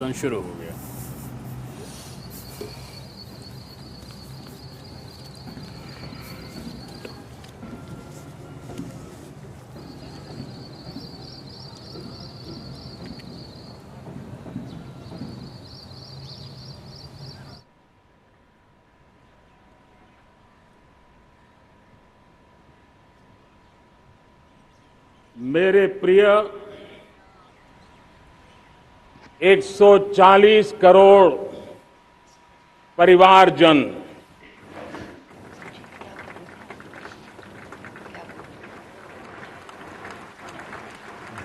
शुरू हो गया। मेरे प्रिय 140 करोड़ परिवारजन,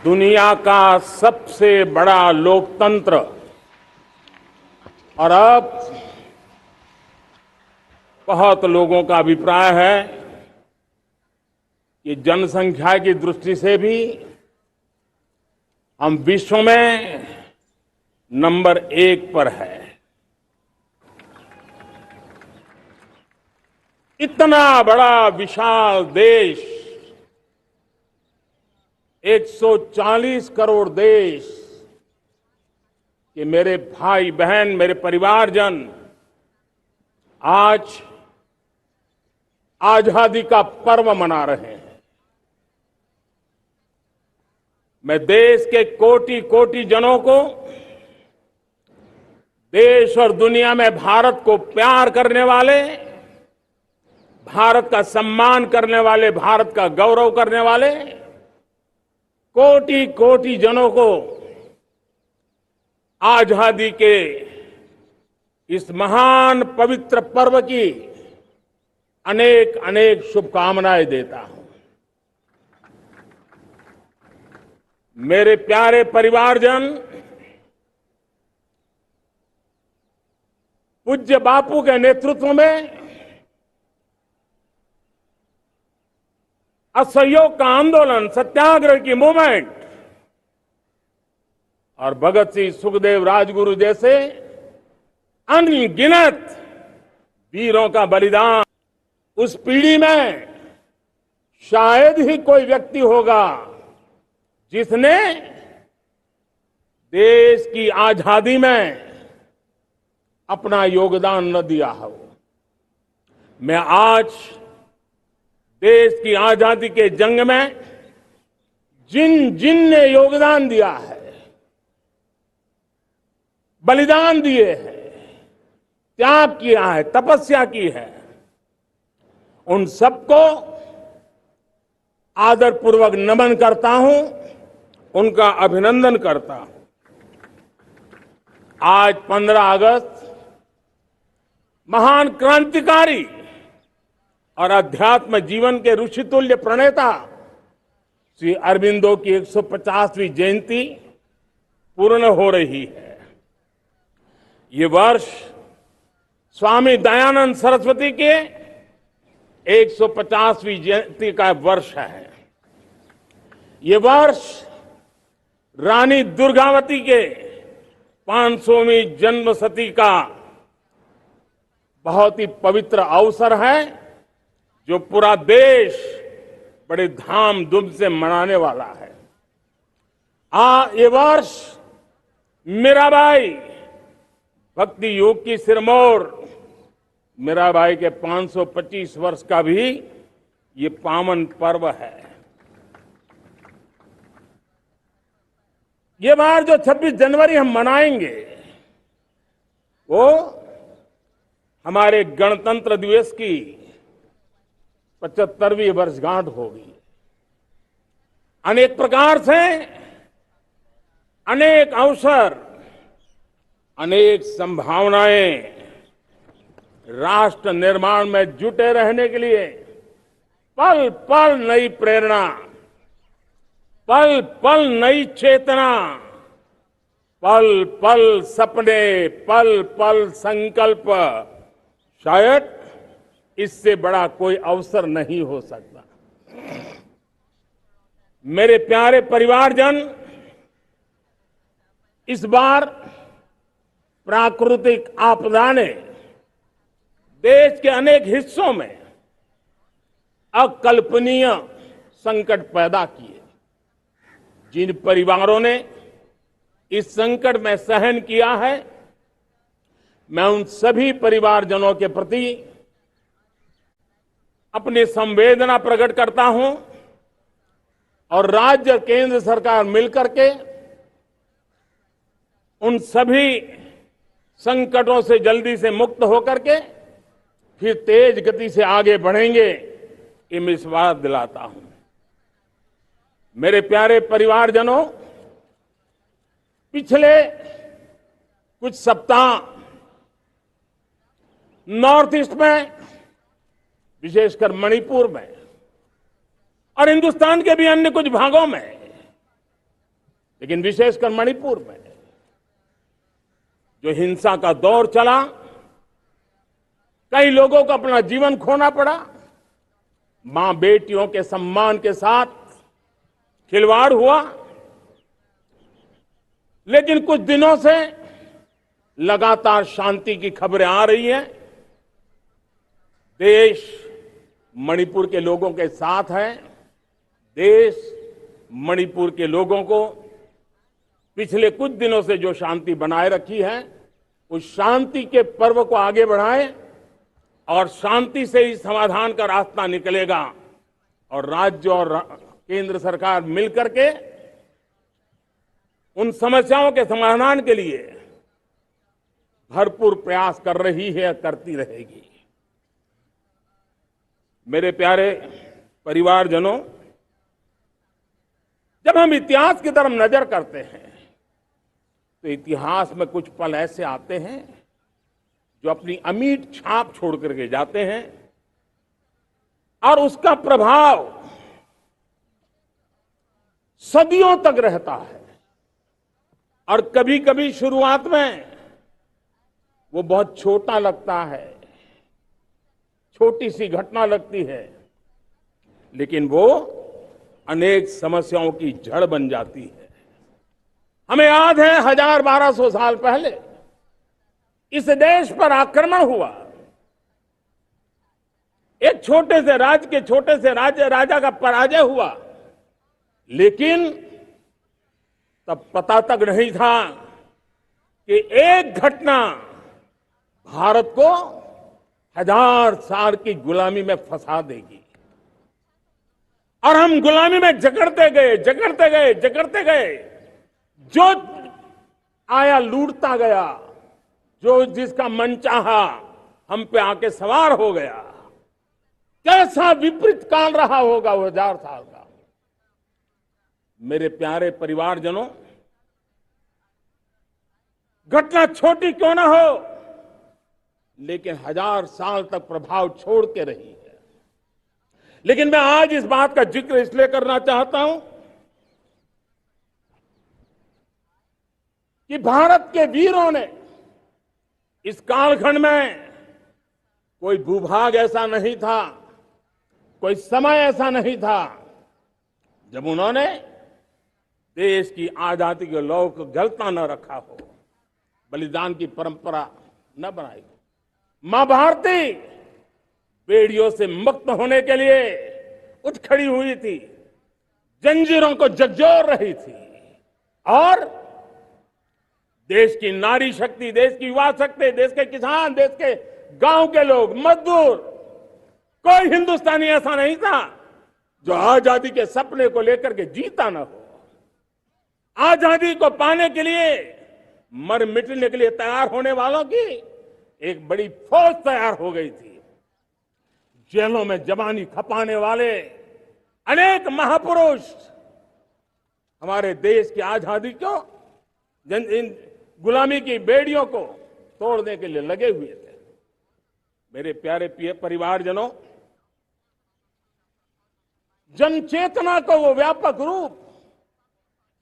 दुनिया का सबसे बड़ा लोकतंत्र और अब बहुत लोगों का अभिप्राय है कि जनसंख्या की दृष्टि से भी हम विश्व में नंबर 1 पर है। इतना बड़ा विशाल देश, 140 करोड़ देश कि मेरे भाई बहन, मेरे परिवारजन आज आजादी का पर्व मना रहे हैं। मैं देश के कोटि कोटि जनों को, देश और दुनिया में भारत को प्यार करने वाले, भारत का सम्मान करने वाले, भारत का गौरव करने वाले कोटि कोटि जनों को आजादी के इस महान पवित्र पर्व की अनेक अनेक शुभकामनाएं देता हूं। मेरे प्यारे परिवारजन, पूज्य बापू के नेतृत्व में असहयोग का आंदोलन, सत्याग्रह की मूवमेंट और भगत सिंह, सुखदेव, राजगुरु जैसे अनगिनत वीरों का बलिदान, उस पीढ़ी में शायद ही कोई व्यक्ति होगा जिसने देश की आजादी में अपना योगदान न दिया हो। मैं आज देश की आजादी के जंग में जिन जिन ने योगदान दिया है, बलिदान दिए हैं, त्याग किया है, तपस्या की है, उन सबको आदरपूर्वक नमन करता हूं, उनका अभिनंदन करता हूं। आज 15 अगस्त महान क्रांतिकारी और अध्यात्म जीवन के ऋषितुल्य प्रणेता श्री अरबिंदो की 150वीं जयंती पूर्ण हो रही है। ये वर्ष स्वामी दयानंद सरस्वती के 150वीं जयंती का वर्ष है। ये वर्ष रानी दुर्गावती के 500वीं जन्मशती का बहुत ही पवित्र अवसर है, जो पूरा देश बड़े धामधूम से मनाने वाला है। ये वर्ष मीराबाई, भक्ति योग की सिरमौर मीराबाई के 525 वर्ष का भी ये पावन पर्व है। ये बार जो 26 जनवरी हम मनाएंगे वो हमारे गणतंत्र दिवस की 75वीं वर्षगांठ होगी। अनेक प्रकार से अनेक अवसर, अनेक संभावनाएं राष्ट्र निर्माण में जुटे रहने के लिए, पल पल नई प्रेरणा, पल पल नई चेतना, पल पल सपने, पल पल संकल्प, शायद इससे बड़ा कोई अवसर नहीं हो सकता। मेरे प्यारे परिवारजन, इस बार प्राकृतिक आपदा ने देश के अनेक हिस्सों में अकल्पनीय संकट पैदा किए। जिन परिवारों ने इस संकट में सहन किया है, मैं उन सभी परिवारजनों के प्रति अपनी संवेदना प्रकट करता हूं और राज्य और केंद्र सरकार मिलकर के उन सभी संकटों से जल्दी से मुक्त होकर के फिर तेज गति से आगे बढ़ेंगे, ये मैं विश्वास दिलाता हूं। मेरे प्यारे परिवारजनों, पिछले कुछ सप्ताह नॉर्थ ईस्ट में, विशेषकर मणिपुर में और हिंदुस्तान के भी अन्य कुछ भागों में, लेकिन विशेषकर मणिपुर में जो हिंसा का दौर चला, कई लोगों को अपना जीवन खोना पड़ा, मां बेटियों के सम्मान के साथ खिलवाड़ हुआ। लेकिन कुछ दिनों से लगातार शांति की खबरें आ रही हैं। देश मणिपुर के लोगों के साथ है। देश मणिपुर के लोगों को पिछले कुछ दिनों से जो शांति बनाए रखी है, उस शांति के पर्व को आगे बढ़ाएं और शांति से ही समाधान का रास्ता निकलेगा और राज्य और केंद्र सरकार मिलकर के उन समस्याओं के समाधान के लिए भरपूर प्रयास कर रही है, करती रहेगी। मेरे प्यारे परिवारजनों, जब हम इतिहास की तरफ नजर करते हैं तो इतिहास में कुछ पल ऐसे आते हैं जो अपनी अमिट छाप छोड़ करके जाते हैं और उसका प्रभाव सदियों तक रहता है। और कभी कभी शुरुआत में वो बहुत छोटा लगता है, छोटी सी घटना लगती है, लेकिन वो अनेक समस्याओं की जड़ बन जाती है। हमें याद है 1000-1200 साल पहले इस देश पर आक्रमण हुआ। एक छोटे से राज्य के छोटे से राजा का पराजय हुआ, लेकिन तब पता तक नहीं था कि एक घटना भारत को 1000 साल की गुलामी में फंसा देगी। और हम गुलामी में जकड़ते गए, जो आया लूटता गया, जो जिसका मन चाहा हम पे आके सवार हो गया। कैसा विपरीत काल रहा होगा वो 1000 साल का। मेरे प्यारे परिवारजनों, घटना छोटी क्यों ना हो, लेकिन 1000 साल तक प्रभाव छोड़ के रही है। लेकिन मैं आज इस बात का जिक्र इसलिए करना चाहता हूं कि भारत के वीरों ने इस कालखंड में कोई भूभाग ऐसा नहीं था, कोई समय ऐसा नहीं था जब उन्होंने देश की आजादी के लौ को जलता न रखा हो, बलिदान की परंपरा न बनाई हो। मां भारती बेड़ियों से मुक्त होने के लिए उठ खड़ी हुई थी, जंजीरों को झकझोर रही थी और देश की नारी शक्ति, देश की युवा शक्ति, देश के किसान, देश के गांव के लोग, मजदूर, कोई हिंदुस्तानी ऐसा नहीं था जो आजादी के सपने को लेकर के जीता न हो। आजादी को पाने के लिए मर मिटने के लिए तैयार होने वालों की एक बड़ी फौज तैयार हो गई थी। जेलों में जवानी खपाने वाले अनेक महापुरुष हमारे देश की आजादी को, गुलामी की बेड़ियों को तोड़ने के लिए लगे हुए थे। मेरे प्यारे परिवारजनों, जन चेतना का वो व्यापक रूप,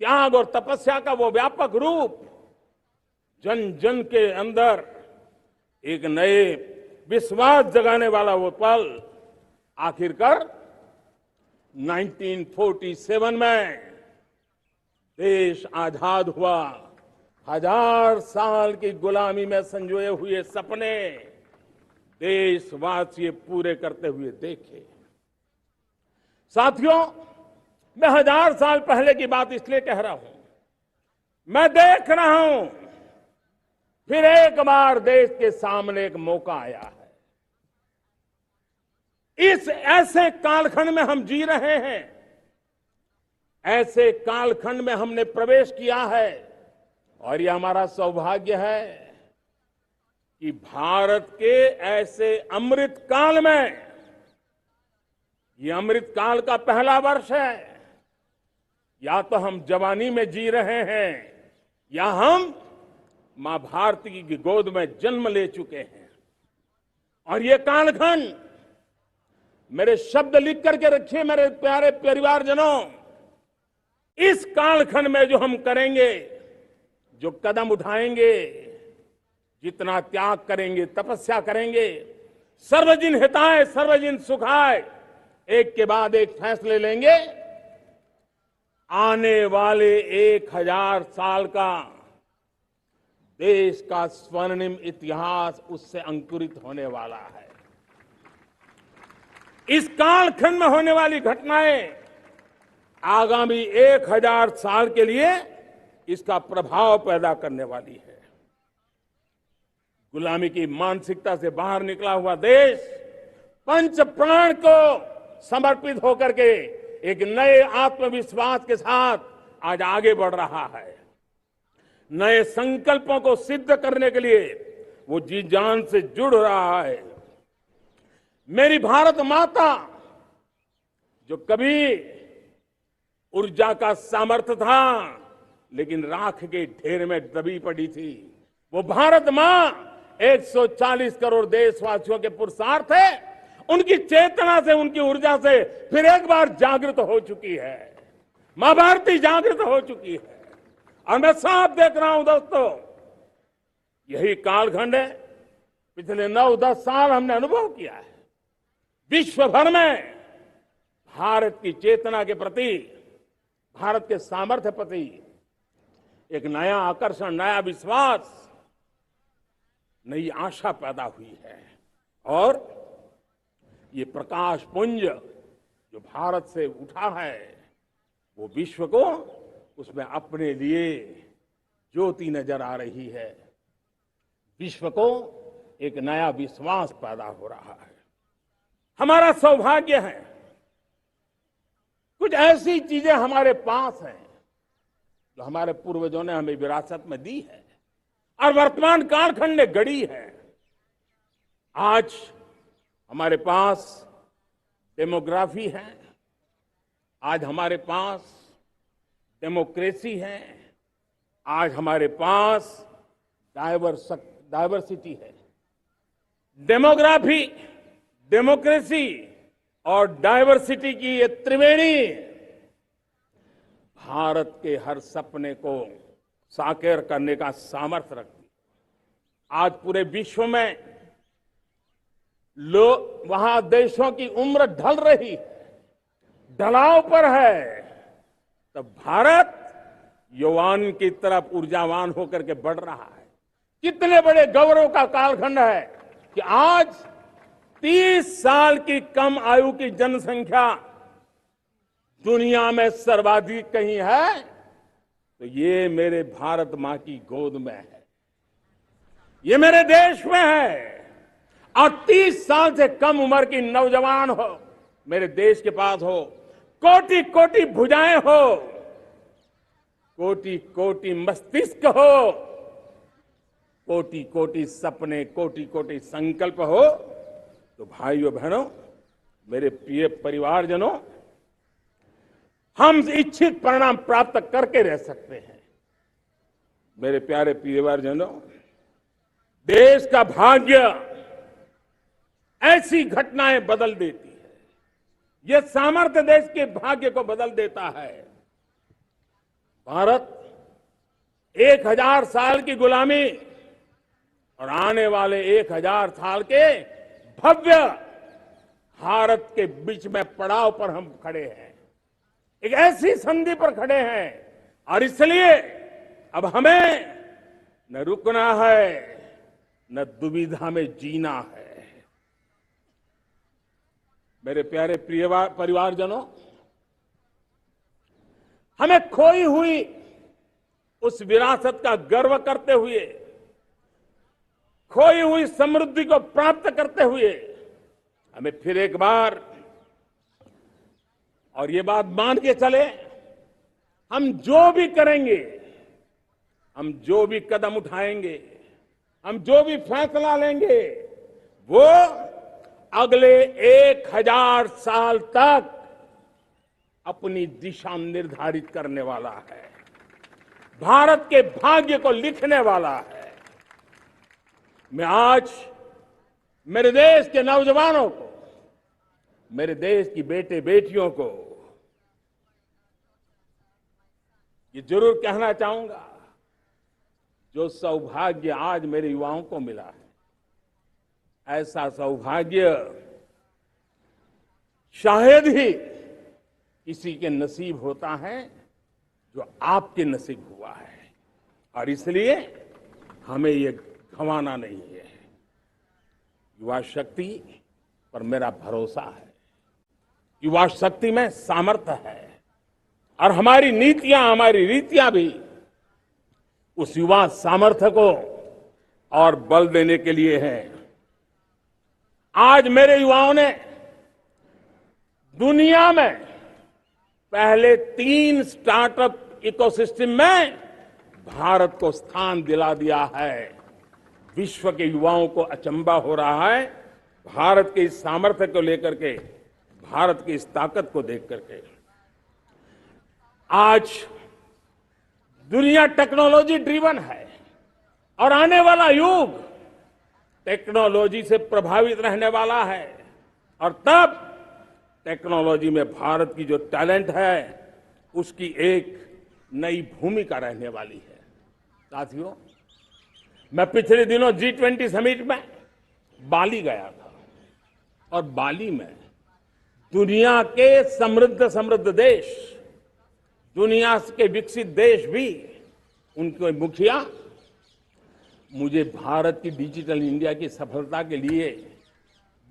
त्याग और तपस्या का वो व्यापक रूप, जन जन के अंदर एक नए विश्वास जगाने वाला वो पल आखिरकार 1947 में देश आजाद हुआ। 1000 साल की गुलामी में संजोए हुए सपने देशवासी पूरे करते हुए देखे। साथियों, मैं 1000 साल पहले की बात इसलिए कह रहा हूं मैं देख रहा हूं फिर एक बार देश के सामने एक मौका आया है। इस ऐसे कालखंड में हम जी रहे हैं, ऐसे कालखंड में हमने प्रवेश किया है और यह हमारा सौभाग्य है कि भारत के ऐसे अमृत काल में, ये अमृत काल का पहला वर्ष है। या तो हम जवानी में जी रहे हैं या हम मां भारती की गोद में जन्म ले चुके हैं। और ये कालखंड, मेरे शब्द लिख करके रखिए मेरे प्यारे परिवारजनों, इस कालखंड में जो हम करेंगे, जो कदम उठाएंगे, जितना त्याग करेंगे, तपस्या करेंगे, सर्वजन हिताय सर्वजन सुखाय, एक के बाद एक फैसले लेंगे, आने वाले 1000 साल का देश का स्वर्णिम इतिहास उससे अंकुरित होने वाला है। इस कालखंड में होने वाली घटनाएं आगामी 1000 साल के लिए इसका प्रभाव पैदा करने वाली है। गुलामी की मानसिकता से बाहर निकला हुआ देश पंच प्राण को समर्पित होकर के एक नए आत्मविश्वास के साथ आज आगे बढ़ रहा है। नए संकल्पों को सिद्ध करने के लिए वो जी जान से जुड़ रहा है। मेरी भारत माता, जो कभी ऊर्जा का सामर्थ्य था लेकिन राख के ढेर में दबी पड़ी थी, वो भारत मां 140 करोड़ देशवासियों के पुरुषार्थ है, उनकी चेतना से, उनकी ऊर्जा से फिर एक बार जागृत हो चुकी है। मां भारती जागृत हो चुकी है और मैं साफ देख रहा हूं दोस्तों, यही कालखंड है। पिछले 9-10 साल हमने अनुभव किया है, विश्व भर में भारत की चेतना के प्रति, भारत के सामर्थ्य प्रति एक नया आकर्षण, नया विश्वास, नई आशा पैदा हुई है। और ये प्रकाश पुंज जो भारत से उठा है, वो विश्व को उसमें अपने लिए ज्योति नजर आ रही है। विश्व को एक नया विश्वास पैदा हो रहा है। हमारा सौभाग्य है, कुछ ऐसी चीजें हमारे पास हैं जो हमारे पूर्वजों ने हमें विरासत में दी है और वर्तमान कालखंड ने गढ़ी है। आज हमारे पास डेमोग्राफी है, आज हमारे पास डेमोक्रेसी है, आज हमारे पास डायवर्सिटी है। डेमोग्राफी, डेमोक्रेसी और डायवर्सिटी की ये त्रिवेणी भारत के हर सपने को साकार करने का सामर्थ्य रखती है। आज पूरे विश्व में लोग, वहां देशों की उम्र ढल रही है, ढलाव पर है, तब भारत युवान की तरफ ऊर्जावान होकर के बढ़ रहा है। कितने बड़े गौरव का कालखंड है कि आज 30 साल की कम आयु की जनसंख्या दुनिया में सर्वाधिक कहीं है तो ये मेरे भारत मां की गोद में है, ये मेरे देश में है। और 30 साल से कम उम्र की नौजवान हो मेरे देश के पास हो, कोटि कोटि भुजाएं हो, कोटि कोटि मस्तिष्क हो, कोटि कोटि सपने, कोटि कोटि संकल्प हो, तो भाइयों बहनों, मेरे प्रिय परिवारजनों, हम इच्छित परिणाम प्राप्त करके रह सकते हैं। मेरे प्यारे परिवारजनों, देश का भाग्य ऐसी घटनाएं बदल देती है, यह सामर्थ्य देश के भाग्य को बदल देता है। भारत 1000 साल की गुलामी और आने वाले 1000 साल के भव्य भारत के बीच में पड़ाव पर हम खड़े हैं, एक ऐसी संधि पर खड़े हैं और इसलिए अब हमें न रुकना है न दुविधा में जीना है। मेरे प्यारे प्रिय परिवारजनों, हमें खोई हुई उस विरासत का गर्व करते हुए, खोई हुई समृद्धि को प्राप्त करते हुए हमें फिर एक बार, और ये बात मान के चले, हम जो भी करेंगे, हम जो भी कदम उठाएंगे, हम जो भी फैसला लेंगे, वो अगले 1000 साल तक अपनी दिशा निर्धारित करने वाला है, भारत के भाग्य को लिखने वाला है। मैं आज मेरे देश के नौजवानों को, मेरे देश की बेटे बेटियों को ये जरूर कहना चाहूंगा, जो सौभाग्य आज मेरे युवाओं को मिला है, ऐसा सौभाग्य शायद ही किसी के नसीब होता है जो आपके नसीब हुआ है, और इसलिए हमें ये गंवाना नहीं है। युवा शक्ति पर मेरा भरोसा है, युवा शक्ति में सामर्थ्य है, और हमारी नीतियां, हमारी रीतियां भी उस युवा सामर्थ्य को और बल देने के लिए है। आज मेरे युवाओं ने दुनिया में पहले 3 स्टार्टअप इकोसिस्टम में भारत को स्थान दिला दिया है। विश्व के युवाओं को अचंभा हो रहा है भारत के इस सामर्थ्य को लेकर के, भारत की इस ताकत को देख करके। आज दुनिया टेक्नोलॉजी ड्रिवन है, और आने वाला युग टेक्नोलॉजी से प्रभावित रहने वाला है, और तब टेक्नोलॉजी में भारत की जो टैलेंट है उसकी एक नई भूमिका रहने वाली है। साथियों, मैं पिछले दिनों G20 समिट में बाली गया था, और बाली में दुनिया के समृद्ध देश, दुनिया के विकसित देश भी, उनके मुखिया मुझे भारत की डिजिटल इंडिया की सफलता के लिए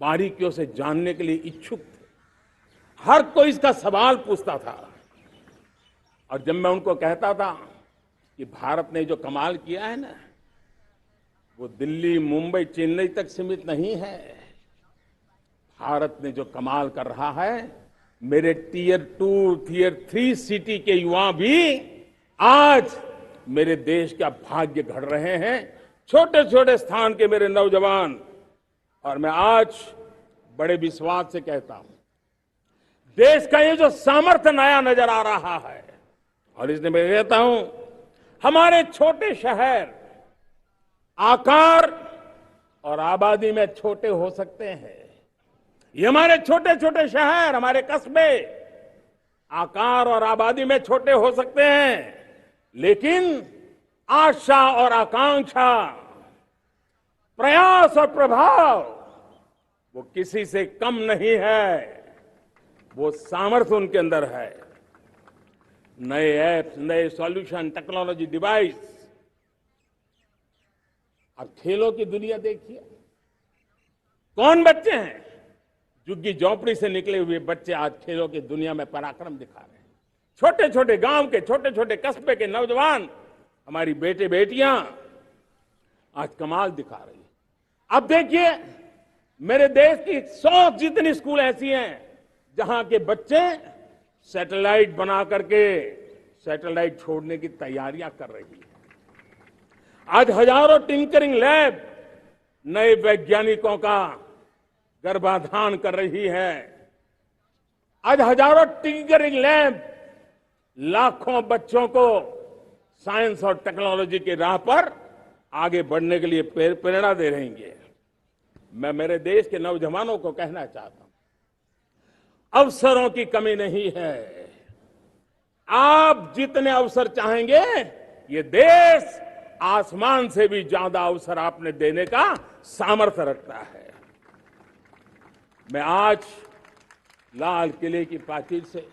बारीकियों से जानने के लिए इच्छुक थे। हर कोई इसका सवाल पूछता था, और जब मैं उनको कहता था कि भारत ने जो कमाल किया है ना, वो दिल्ली, मुंबई, चेन्नई तक सीमित नहीं है। भारत ने जो कमाल कर रहा है, मेरे टियर 2, टियर 3 सिटी के युवा भी आज मेरे देश का भाग्य गढ़ रहे हैं, छोटे छोटे स्थान के मेरे नौजवान। और मैं आज बड़े विश्वास से कहता हूं, देश का ये जो सामर्थ्य नया नजर आ रहा है, और इसलिए मैं कहता हूं, हमारे छोटे शहर आकार और आबादी में छोटे हो सकते हैं। ये हमारे छोटे छोटे शहर, हमारे कस्बे आकार और आबादी में छोटे हो सकते हैं, लेकिन आशा और आकांक्षा, प्रयास और प्रभाव वो किसी से कम नहीं है। वो सामर्थ्य उनके अंदर है। नए ऐप्स, नए सॉल्यूशन, टेक्नोलॉजी डिवाइस। अब खेलों की दुनिया देखिए, कौन बच्चे हैं? झुग्गी झोंपड़ी से निकले हुए बच्चे आज खेलों की दुनिया में पराक्रम दिखा रहे हैं। छोटे छोटे गांव के, छोटे छोटे कस्बे के नौजवान, हमारी बेटे बेटियां आज कमाल दिखा रही है। अब देखिए, मेरे देश की 100 जितनी स्कूल ऐसी हैं जहां के बच्चे सैटेलाइट बना करके सैटेलाइट छोड़ने की तैयारियां कर रही है। आज हजारों टिंकरिंग लैब नए वैज्ञानिकों का गर्भाधान कर रही है। आज हजारों टिंकरिंग लैब लाखों बच्चों को साइंस और टेक्नोलॉजी की राह पर आगे बढ़ने के लिए प्रेरणा दे रही है। मैं मेरे देश के नौजवानों को कहना चाहता हूं, अवसरों की कमी नहीं है। आप जितने अवसर चाहेंगे, ये देश आसमान से भी ज्यादा अवसर आपने देने का सामर्थ्य रखता है। मैं आज लाल किले की प्राचीर से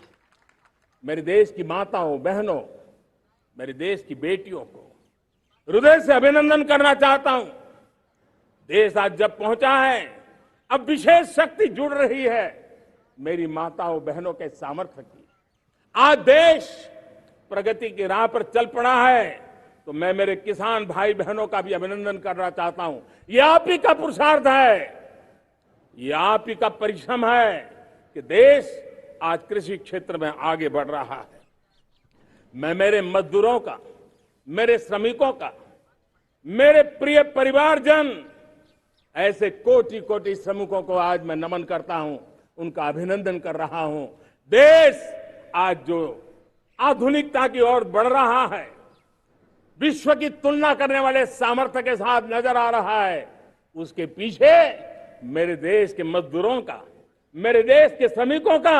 मेरे देश की माताओं, बहनों, मेरे देश की बेटियों को हृदय से अभिनंदन करना चाहता हूं। देश आज जब पहुंचा है, अब विशेष शक्ति जुड़ रही है मेरी माताओं बहनों के सामर्थ्य की। आज देश प्रगति की राह पर चल पड़ा है। तो मैं मेरे किसान भाई बहनों का भी अभिनंदन करना चाहता हूं। ये आप ही का पुरुषार्थ है, ये आप ही का परिश्रम है कि देश आज कृषि क्षेत्र में आगे बढ़ रहा है। मैं मेरे मजदूरों का, मेरे श्रमिकों का, मेरे प्रिय परिवारजन, ऐसे कोटि कोटि श्रमिकों को आज मैं नमन करता हूं, उनका अभिनंदन कर रहा हूं। देश आज जो आधुनिकता की ओर बढ़ रहा है, विश्व की तुलना करने वाले सामर्थ्य के साथ नजर आ रहा है, उसके पीछे मेरे देश के मजदूरों का, मेरे देश के श्रमिकों का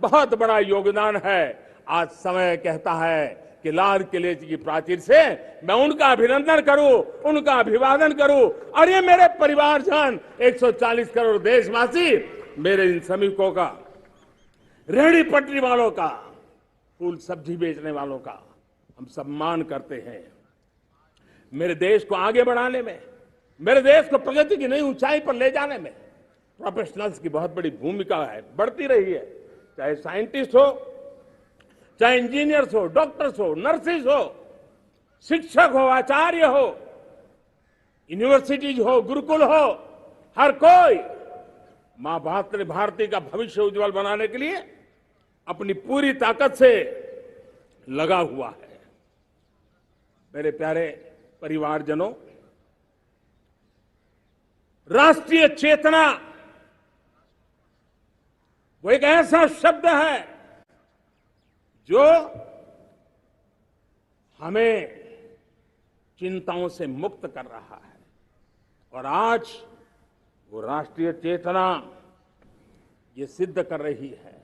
बहुत बड़ा योगदान है। आज समय कहता है कि लाल किले की प्राचीर से मैं उनका अभिनंदन करूं, उनका अभिवादन करूं, और ये मेरे परिवारजन 140 करोड़ देशवासी, मेरे इन श्रमिकों का, रेहड़ी पटरी वालों का, फूल सब्जी बेचने वालों का हम सम्मान करते हैं। मेरे देश को आगे बढ़ाने में, मेरे देश को प्रगति की नई ऊंचाई पर ले जाने में प्रोफेशनल्स की बहुत बड़ी भूमिका है, बढ़ती रही है। चाहे साइंटिस्ट हो, चाहे इंजीनियर्स हो, डॉक्टर्स हो, नर्सिस हो, शिक्षक हो, आचार्य हो, यूनिवर्सिटीज हो, गुरुकुल हो, हर कोई मां भारती का भविष्य उज्जवल बनाने के लिए अपनी पूरी ताकत से लगा हुआ है। मेरे प्यारे परिवारजनों, राष्ट्रीय चेतना वो एक ऐसा शब्द है जो हमें चिंताओं से मुक्त कर रहा है, और आज वो राष्ट्रीय चेतना ये सिद्ध कर रही है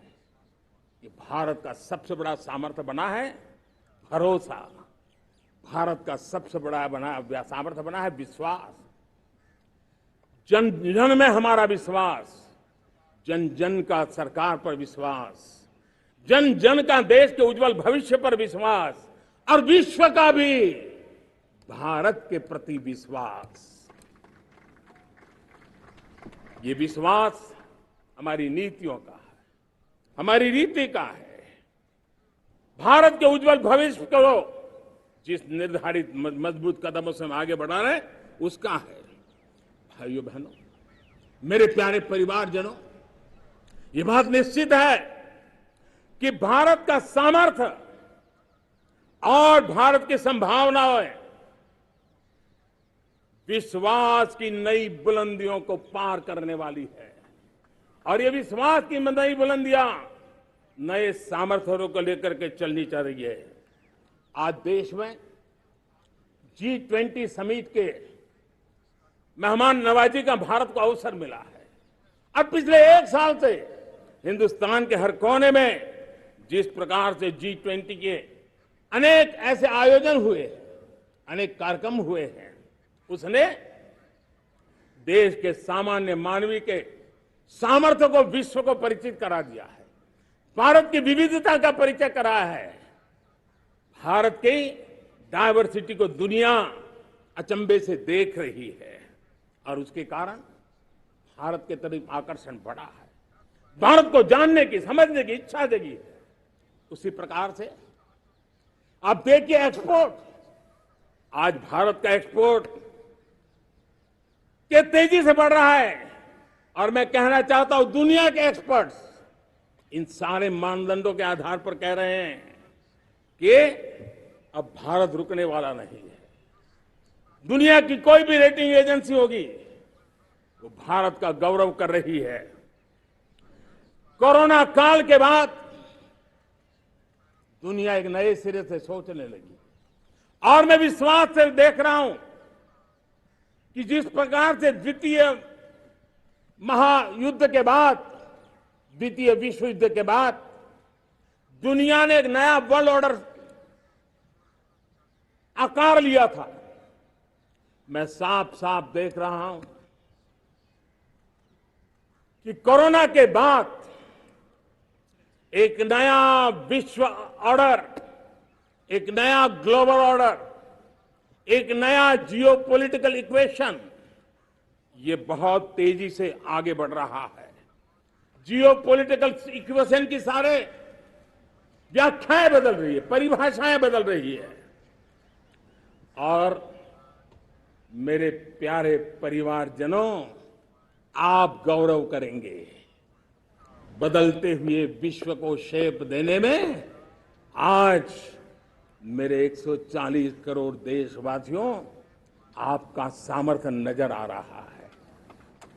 कि भारत का सबसे बड़ा सामर्थ्य बना है भरोसा, भारत का सबसे बड़ा सामर्थ्य बना है विश्वास। जन जन में हमारा विश्वास, जन जन का सरकार पर विश्वास, जन जन का देश के उज्जवल भविष्य पर विश्वास, और विश्व का भी भारत के प्रति विश्वास। ये विश्वास हमारी नीतियों का है, हमारी रीति का है। भारत के उज्जवल भविष्य को जिस निर्धारित मजबूत कदमों से हम आगे बढ़ा रहे हैं, उसका है। भाइयों बहनों, मेरे प्यारे परिवारजनों, ये बात निश्चित है कि भारत का सामर्थ्य और भारत की संभावनाएं विश्वास की नई बुलंदियों को पार करने वाली है, और ये विश्वास की नई बुलंदियां नए सामर्थ्यों को लेकर के चलनी चाह रही है। आज देश में G20 समिट के मेहमान नवाजी का भारत को अवसर मिला है। अब पिछले एक साल से हिंदुस्तान के हर कोने में जिस प्रकार से G20 के अनेक ऐसे आयोजन हुए, अनेक कार्यक्रम हुए हैं, उसने देश के सामान्य मानवी के सामर्थ्य को विश्व को परिचित करा दिया है, भारत की विविधता का परिचय कराया है, भारत की डायवर्सिटी को दुनिया अचंभे से देख रही है, और उसके कारण भारत के तरफ आकर्षण बढ़ा है, भारत को जानने की, समझने की इच्छा जगी है। उसी प्रकार से आप देखिए एक्सपोर्ट, आज भारत का एक्सपोर्ट के तेजी से बढ़ रहा है, और मैं कहना चाहता हूं दुनिया के एक्सपर्ट्स इन सारे मानदंडों के आधार पर कह रहे हैं कि अब भारत रुकने वाला नहीं है। दुनिया की कोई भी रेटिंग एजेंसी होगी वो भारत का गौरव कर रही है। कोरोना काल के बाद दुनिया एक नए सिरे से सोचने लगी, और मैं विश्वास से देख रहा हूं कि जिस प्रकार से द्वितीय महायुद्ध के बाद, द्वितीय विश्व युद्ध के बाद दुनिया ने एक नया वर्ल्ड ऑर्डर आकार लिया था, मैं साफ साफ देख रहा हूं कि कोरोना के बाद एक नया विश्व ऑर्डर, एक नया ग्लोबल ऑर्डर, एक नया जियोपॉलिटिकल इक्वेशन, ये बहुत तेजी से आगे बढ़ रहा है। जियोपॉलिटिकल इक्वेशन की सारे व्याख्याएं बदल रही है, परिभाषाएं बदल रही है। और मेरे प्यारे परिवारजनों, आप गौरव करेंगे। बदलते हुए विश्व को शेप देने में आज मेरे 140 करोड़ देशवासियों आपका सामर्थ्य नजर आ रहा है।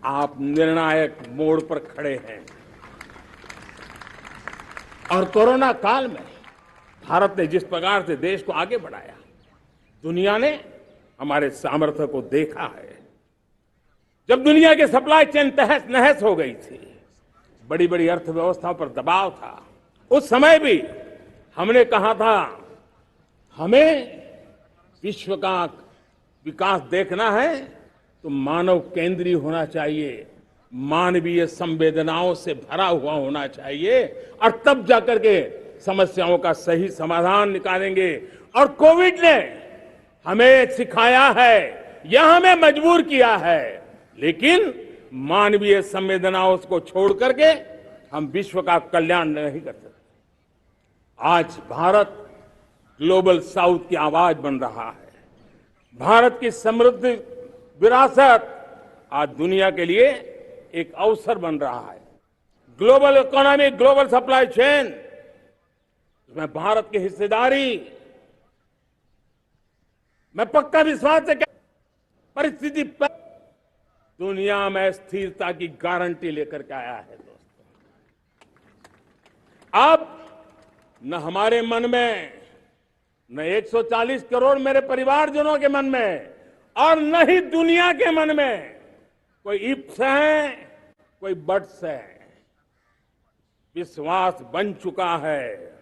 आप निर्णायक मोड़ पर खड़े हैं और कोरोना काल में भारत ने जिस प्रकार से देश को आगे बढ़ाया, दुनिया ने हमारे सामर्थ्य को देखा है। जब दुनिया के सप्लाई चेन तहस नहस हो गई थी, बड़ी बड़ी अर्थव्यवस्थाओं पर दबाव था, उस समय भी हमने कहा था हमें विश्व का विकास देखना है तो मानव केंद्रीय होना चाहिए, मानवीय संवेदनाओं से भरा हुआ होना चाहिए और तब जाकर के समस्याओं का सही समाधान निकालेंगे। और कोविड ने हमें सिखाया है या हमें मजबूर किया है, लेकिन मानवीय संवेदनाओं को छोड़ करके हम विश्व का कल्याण नहीं कर सकते। आज भारत ग्लोबल साउथ की आवाज बन रहा है। भारत की समृद्ध विरासत आज दुनिया के लिए एक अवसर बन रहा है। Global economy, global supply chain, इसमें भारत की हिस्सेदारी, मैं पक्का विश्वास से परिस्थिति पर दुनिया में स्थिरता की गारंटी लेकर के आया है। दोस्तों, अब न हमारे मन में, न 140 करोड़ मेरे परिवारजनों के मन में और न ही दुनिया के मन में कोई इफ्स है, कोई बट्स है। विश्वास बन चुका है।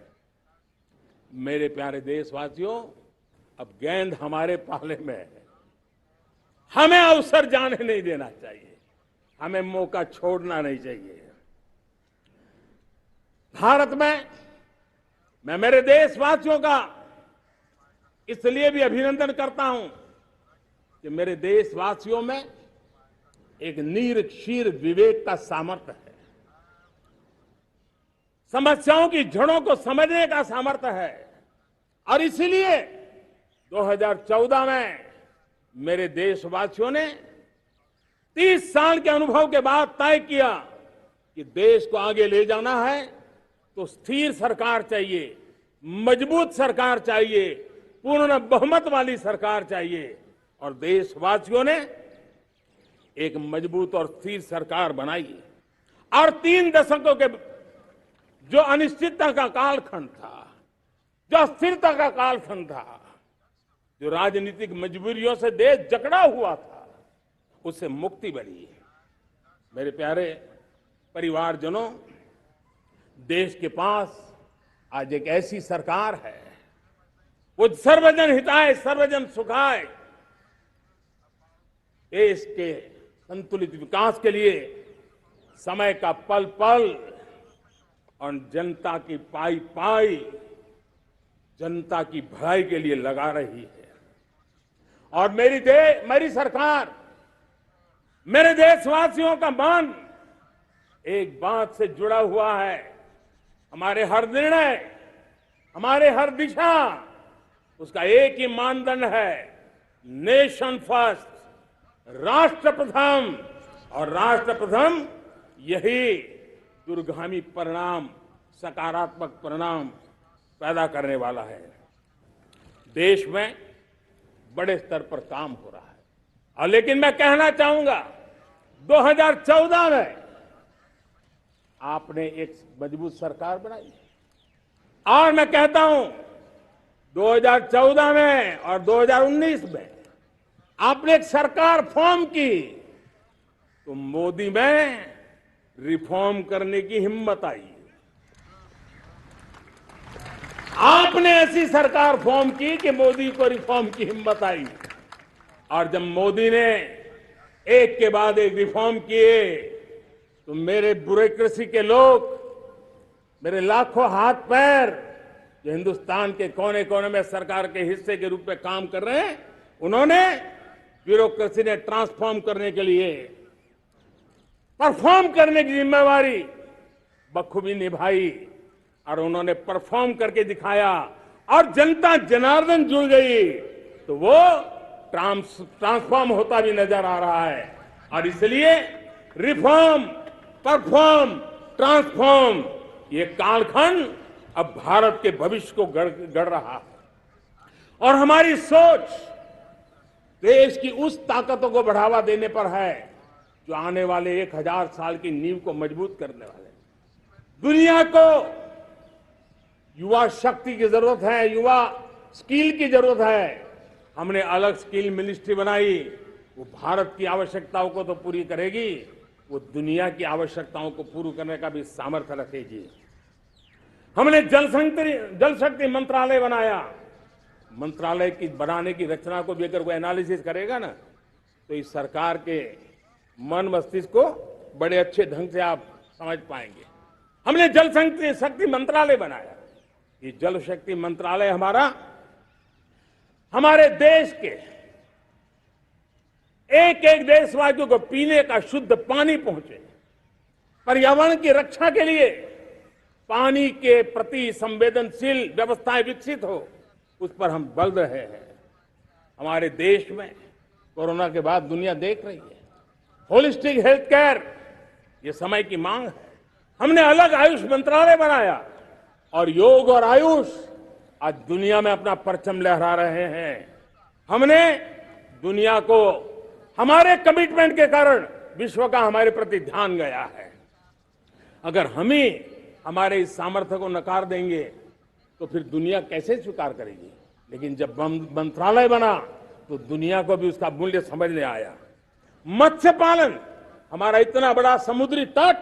मेरे प्यारे देशवासियों, अब गेंद हमारे पाले में है। हमें अवसर जाने नहीं देना चाहिए, हमें मौका छोड़ना नहीं चाहिए। भारत में मैं मेरे देशवासियों का इसलिए भी अभिनंदन करता हूं कि मेरे देशवासियों में एक नीर-क्षीर विवेक का सामर्थ्य है, समस्याओं की जड़ों को समझने का सामर्थ्य है। और इसलिए 2014 में मेरे देशवासियों ने 30 साल के अनुभव के बाद तय किया कि देश को आगे ले जाना है तो स्थिर सरकार चाहिए, मजबूत सरकार चाहिए, पूर्ण बहुमत वाली सरकार चाहिए। और देशवासियों ने एक मजबूत और स्थिर सरकार बनाई। और 3 दशकों के जो अनिश्चितता का कालखंड था, जो अस्थिरता का कालखंड था, जो राजनीतिक मजबूरियों से देश जकड़ा हुआ था, उससे मुक्ति मिली। मेरे प्यारे परिवारजनों, देश के पास आज एक ऐसी सरकार है, वो सर्वजन हिताय सर्वजन सुखाय, देश के संतुलित विकास के लिए समय का पल पल और जनता की पाई पाई, जनता की भलाई के लिए लगा रही है। और मेरी सरकार, मेरे देशवासियों का मन एक बात से जुड़ा हुआ है। हमारे हर निर्णय, हमारे हर दिशा, उसका एक ही मानदंड है, नेशन फर्स्ट, राष्ट्र प्रथम। और राष्ट्र प्रथम यही दूरगामी परिणाम, सकारात्मक परिणाम पैदा करने वाला है। देश में बड़े स्तर पर काम हो रहा है। और लेकिन मैं कहना चाहूंगा, 2014 में आपने एक मजबूत सरकार बनाई और मैं कहता हूं 2014 में और 2019 में आपने एक सरकार फॉर्म की तो मोदी में रिफॉर्म करने की हिम्मत आई। आपने ऐसी सरकार फॉर्म की कि मोदी को रिफॉर्म की हिम्मत आई। और जब मोदी ने एक के बाद एक रिफॉर्म किए तो मेरे ब्यूरोक्रेसी के लोग, मेरे लाखों हाथ पैर जो हिंदुस्तान के कोने कोने में सरकार के हिस्से के रूप में काम कर रहे हैं, उन्होंने ब्यूरोक्रेसी ने ट्रांसफॉर्म करने के लिए परफॉर्म करने की जिम्मेवारी बखूबी निभाई और उन्होंने परफॉर्म करके दिखाया और जनता जनार्दन जुड़ गई। तो वो ट्रांसफॉर्म होता भी नजर आ रहा है। और इसलिए रिफॉर्म, परफॉर्म, ट्रांसफॉर्म, ये कालखंड अब भारत के भविष्य को गढ़ रहा है। और हमारी सोच देश की उस ताकतों को बढ़ावा देने पर है जो आने वाले 1000 साल की नींव को मजबूत करने वाले। दुनिया को युवा शक्ति की जरूरत है, युवा स्किल की जरूरत है। हमने अलग स्किल मिनिस्ट्री बनाई, वो भारत की आवश्यकताओं को तो पूरी करेगी, वो दुनिया की आवश्यकताओं को पूरी करने का भी सामर्थ्य रखेगी। हमने जल शक्ति मंत्रालय बनाया। मंत्रालय की बनाने की रचना को भी अगर वो एनालिसिस करेगा ना, तो इस सरकार के मन मस्तिष्क को बड़े अच्छे ढंग से आप समझ पाएंगे। हमने जल शक्ति मंत्रालय बनाया। ये जल शक्ति मंत्रालय हमारे देश के एक एक देशवासियों को पीने का शुद्ध पानी पहुंचे, पर्यावरण की रक्षा के लिए पानी के प्रति संवेदनशील व्यवस्थाएं विकसित हो, उस पर हम बल रहे हैं। हमारे देश में कोरोना के बाद दुनिया देख रही है होलिस्टिक हेल्थ केयर, ये समय की मांग है। हमने अलग आयुष मंत्रालय बनाया और योग और आयुष आज दुनिया में अपना परचम लहरा रहे हैं। हमने दुनिया को हमारे कमिटमेंट के कारण विश्व का हमारे प्रति ध्यान गया है। अगर हम ही हमारे इस सामर्थ्य को नकार देंगे तो फिर दुनिया कैसे स्वीकार करेगी। लेकिन जब मंत्रालय बना तो दुनिया को भी उसका मूल्य समझ में आया। मत्स्य पालन, हमारा इतना बड़ा समुद्री तट,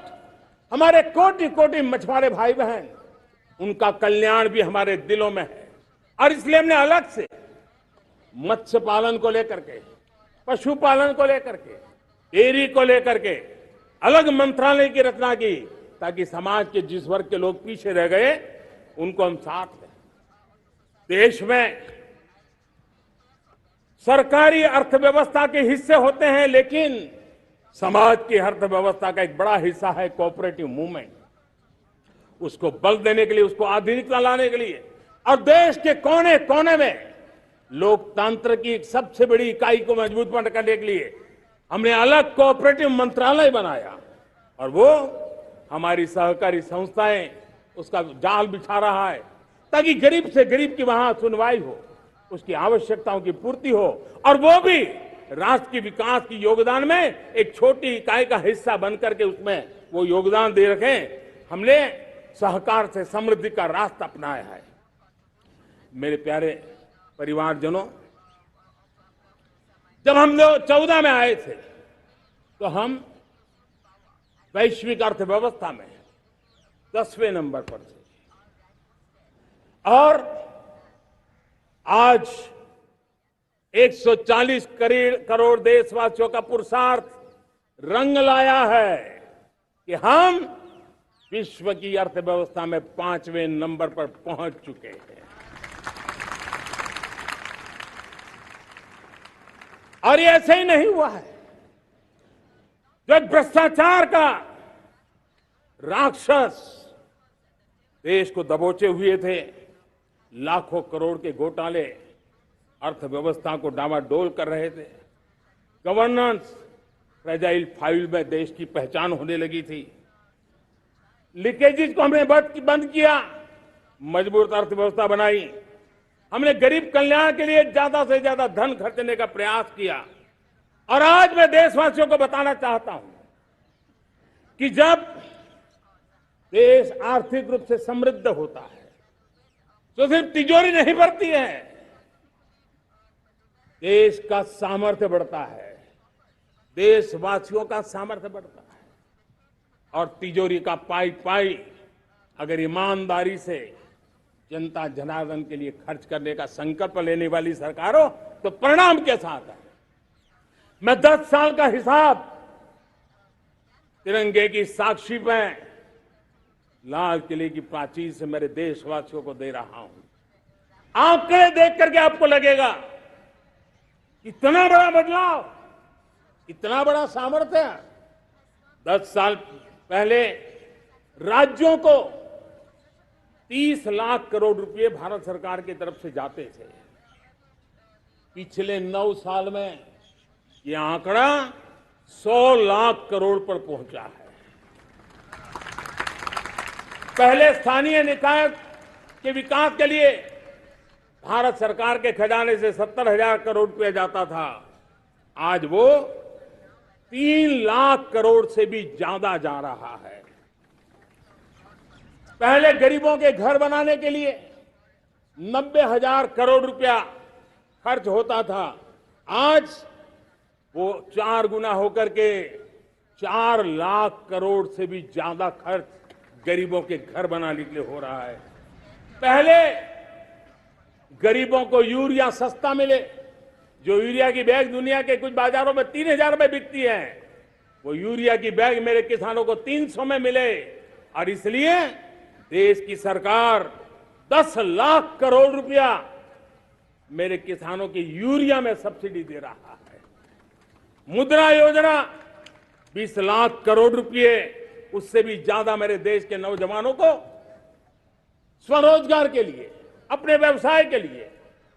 हमारे कोटि कोटि मछुआरे भाई बहन, उनका कल्याण भी हमारे दिलों में है। और इसलिए हमने अलग से मत्स्य पालन को लेकर के, पशुपालन को लेकर के, डेयरी को लेकर के अलग मंत्रालय की रचना की, ताकि समाज के जिस वर्ग के लोग पीछे रह गए उनको हम साथ लें। देश में सरकारी अर्थव्यवस्था के हिस्से होते हैं, लेकिन समाज की अर्थव्यवस्था का एक बड़ा हिस्सा है कोऑपरेटिव मूवमेंट। उसको बल देने के लिए, उसको आधुनिकता लाने के लिए और देश के कोने कोने में लोकतंत्र की सबसे बड़ी इकाई को मजबूत करने के लिए हमने अलग कोऑपरेटिव मंत्रालय बनाया। और वो हमारी सहकारी संस्थाएं उसका जाल बिछा रहा है, ताकि गरीब से गरीब की वहां सुनवाई हो, उसकी आवश्यकताओं की पूर्ति हो, और वो भी राष्ट्र के विकास की योगदान में एक छोटी इकाई का हिस्सा बनकर के उसमें वो योगदान दे रखें। हमने सहकार से समृद्धि का रास्ता अपनाया है। मेरे प्यारे परिवारजनों, जब हम लोग 14 में आए थे तो हम वैश्विक अर्थव्यवस्था में 10वें नंबर पर थे, और आज 140 करोड़ देशवासियों का पुरुषार्थ रंग लाया है कि हम विश्व की अर्थव्यवस्था में 5वें नंबर पर पहुंच चुके हैं। और ये ऐसे ही नहीं हुआ है। जो भ्रष्टाचार का राक्षस देश को दबोचे हुए थे, लाखों करोड़ के घोटाले अर्थव्यवस्था को डामाडोल कर रहे थे, गवर्नेंस फ्रेजाइल फाइल में देश की पहचान होने लगी थी, लीकेजेस को हमने बंद किया, मजबूत अर्थव्यवस्था बनाई, हमने गरीब कल्याण के लिए ज्यादा से ज्यादा धन खर्चने का प्रयास किया। और आज मैं देशवासियों को बताना चाहता हूं कि जब देश आर्थिक रूप से समृद्ध होता है तो सिर्फ तिजोरी नहीं भरती है, देश का सामर्थ्य बढ़ता है, देशवासियों का सामर्थ्य बढ़ता है। और तिजोरी का पाई पाई अगर ईमानदारी से जनता जनार्दन के लिए खर्च करने का संकल्प लेने वाली सरकार हो तो परिणाम के साथ है। मैं 10 साल का हिसाब तिरंगे की साक्षी में लाल किले की प्राचीर से मेरे देशवासियों को दे रहा हूं। आंकड़े देख करके आपको लगेगा इतना बड़ा बदलाव, इतना बड़ा सामर्थ्य। 10 साल पहले राज्यों को 30 लाख करोड़ रुपए भारत सरकार की तरफ से जाते थे। पिछले 9 साल में ये आंकड़ा 100 लाख करोड़ पर पहुंचा है। पहले स्थानीय निकाय के विकास के लिए भारत सरकार के खजाने से 70,000 करोड़ रुपया जाता था, आज वो 3 लाख करोड़ से भी ज्यादा जा रहा है। पहले गरीबों के घर बनाने के लिए 90,000 करोड़ रुपया खर्च होता था, आज वो 4 गुना होकर के 4 लाख करोड़ से भी ज्यादा खर्च गरीबों के घर बनाने के लिए हो रहा है। पहले गरीबों को यूरिया सस्ता मिले, जो यूरिया की बैग दुनिया के कुछ बाजारों में 3,000 में बिकती है, वो यूरिया की बैग मेरे किसानों को 300 में मिले, और इसलिए देश की सरकार 10 लाख करोड़ रुपया मेरे किसानों की यूरिया में सब्सिडी दे रहा है। मुद्रा योजना 20 लाख करोड़ रुपए, उससे भी ज्यादा मेरे देश के नौजवानों को स्वरोजगार के लिए, अपने व्यवसाय के लिए,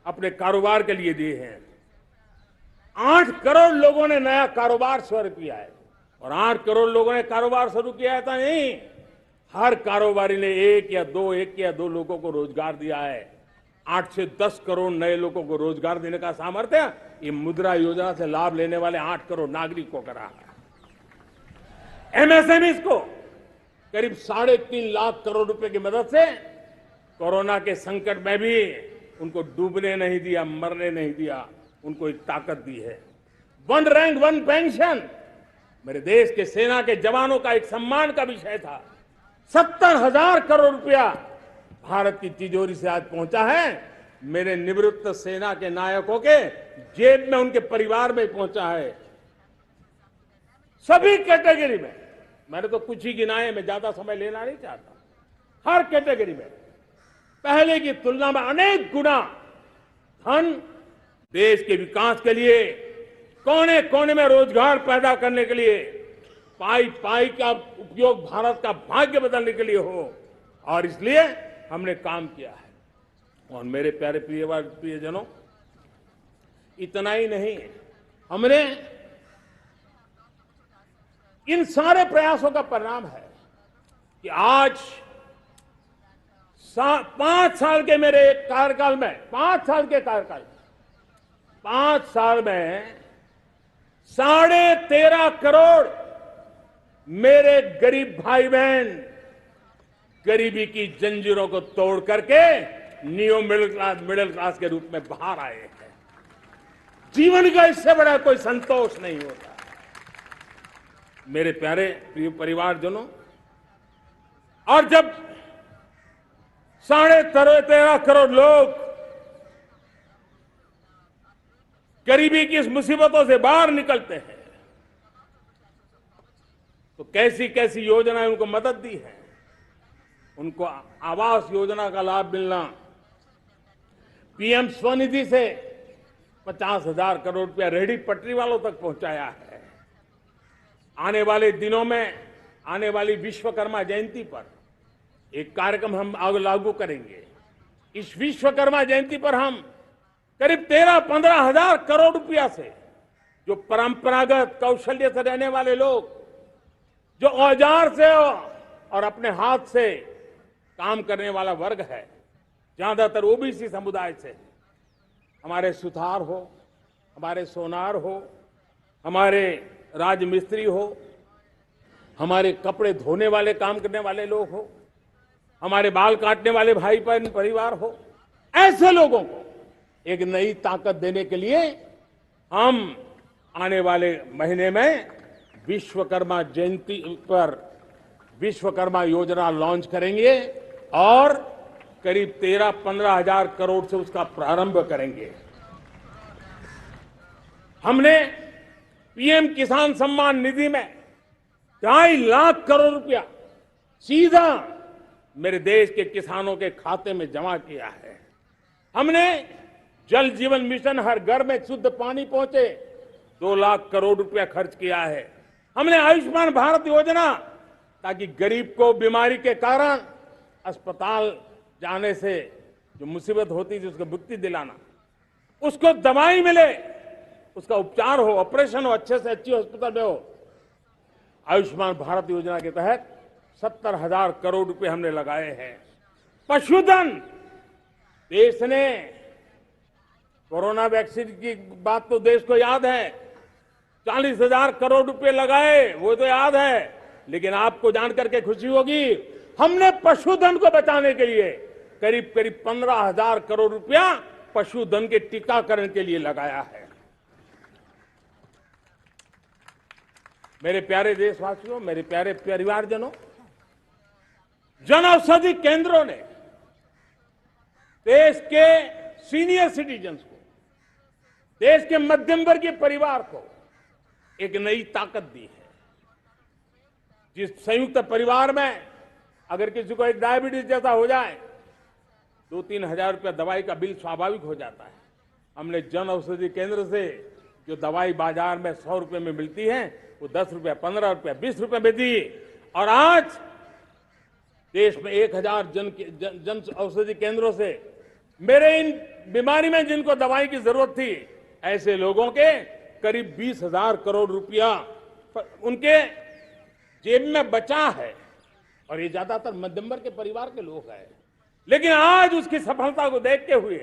अपने कारोबार के लिए दिए हैं। 8 करोड़ लोगों ने नया कारोबार शुरू किया है, और 8 करोड़ लोगों ने कारोबार शुरू किया था नहीं, हर कारोबारी ने एक या दो लोगों को रोजगार दिया है। 8 से 10 करोड़ नए लोगों को रोजगार देने का सामर्थ्य ये मुद्रा योजना से लाभ लेने वाले 8 करोड़ नागरिकों को रहा है। एमएसएमईज को करीब 3.5 लाख करोड़ रुपए की मदद से कोरोना के संकट में भी उनको डूबने नहीं दिया, मरने नहीं दिया, उनको एक ताकत दी है। 1 रैंक 1 पेंशन मेरे देश के सेना के जवानों का एक सम्मान का विषय था। 70,000 करोड़ रुपया भारत की तिजोरी से आज पहुंचा है, मेरे निवृत्त सेना के नायकों के जेब में, उनके परिवार में पहुंचा है। सभी कैटेगरी में, मैंने तो कुछ ही गिनाए, मैं ज्यादा समय लेना नहीं चाहता। हर कैटेगरी में पहले की तुलना में अनेक गुना धन देश के विकास के लिए, कोने कोने में रोजगार पैदा करने के लिए, पाई पाई का उपयोग भारत का भाग्य बदलने के लिए हो, और इसलिए हमने काम किया है। और मेरे प्यारे प्रियजनों, इतना ही नहीं, हमने इन सारे प्रयासों का परिणाम है कि आज 5 साल के मेरे कार्यकाल में, 5 साल के कार्यकाल में, 5 साल में 13.5 करोड़ मेरे गरीब भाई बहन गरीबी की जंजीरों को तोड़ करके नियो मिडिल क्लास के रूप में बाहर आए हैं। जीवन का इससे बड़ा कोई संतोष नहीं होता। मेरे प्यारे प्रिय परिवारजनों, और जब 13.5 करोड़ लोग गरीबी की इस मुसीबतों से बाहर निकलते हैं, तो कैसी कैसी योजनाएं उनको मदद दी है। उनको आवास योजना का लाभ मिलना, पीएम स्वनिधि से 50,000 करोड़ रुपया रेहड़ी पटरी वालों तक पहुंचाया है। आने वाले दिनों में, आने वाली विश्वकर्मा जयंती पर एक कार्यक्रम हम लागू करेंगे। इस विश्वकर्मा जयंती पर हम करीब 13-15 हजार करोड़ रुपया से, जो परंपरागत कौशल्य से रहने वाले लोग, जो औजार से और अपने हाथ से काम करने वाला वर्ग है, ज्यादातर ओबीसी समुदाय से, हमारे सुथार हो, हमारे सोनार हो, हमारे राजमिस्त्री हो, हमारे कपड़े धोने वाले काम करने वाले लोग हो, हमारे बाल काटने वाले भाई बहन परिवार हो, ऐसे लोगों को एक नई ताकत देने के लिए हम आने वाले महीने में विश्वकर्मा जयंती पर विश्वकर्मा योजना लॉन्च करेंगे और करीब 13-15 हजार करोड़ से उसका प्रारंभ करेंगे। हमने पीएम किसान सम्मान निधि में 2.5 लाख करोड़ रुपया सीधा मेरे देश के किसानों के खाते में जमा किया है। हमने जल जीवन मिशन, हर घर में शुद्ध पानी पहुंचे, 2 लाख करोड़ रुपया खर्च किया है। हमने आयुष्मान भारत योजना, ताकि गरीब को बीमारी के कारण अस्पताल जाने से जो मुसीबत होती थी उसको मुक्ति दिलाना, उसको दवाई मिले, उसका उपचार हो, ऑपरेशन हो, अच्छे से अच्छी हॉस्पिटल में हो। आयुष्मान भारत योजना के तहत 70,000 करोड़ रुपए हमने लगाए हैं। पशुधन, देश ने कोरोना वैक्सीन की बात तो देश को याद है, 40,000 करोड़ रुपए लगाए, वो तो याद है। लेकिन आपको जानकर के खुशी होगी, हमने पशुधन को बचाने के लिए करीब करीब 15,000 करोड़ रुपया पशुधन के टीकाकरण के लिए लगाया है। मेरे प्यारे देशवासियों, मेरे प्यारे परिवारजनों, जन औषधि केंद्रों ने देश के सीनियर सिटीजन्स को, देश के मध्यम वर्गीय परिवार को एक नई ताकत दी है। जिस संयुक्त परिवार में अगर किसी को एक डायबिटीज जैसा हो जाए, 2-3 हजार रुपया दवाई का बिल स्वाभाविक हो जाता है। हमने जन औषधि केंद्र से जो दवाई बाजार में 100 रुपए में मिलती है, वो 10 रुपया, 15 रुपया, 20 रुपए में दी। और आज देश में 1,000 जन औषधि केंद्रों से मेरे इन बीमारी में जिनको दवाई की जरूरत थी, ऐसे लोगों के करीब 20,000 करोड़ रुपया उनके जेब में बचा है। और ये ज्यादातर मध्यम वर्ग के परिवार के लोग हैं। लेकिन आज उसकी सफलता को देखते हुए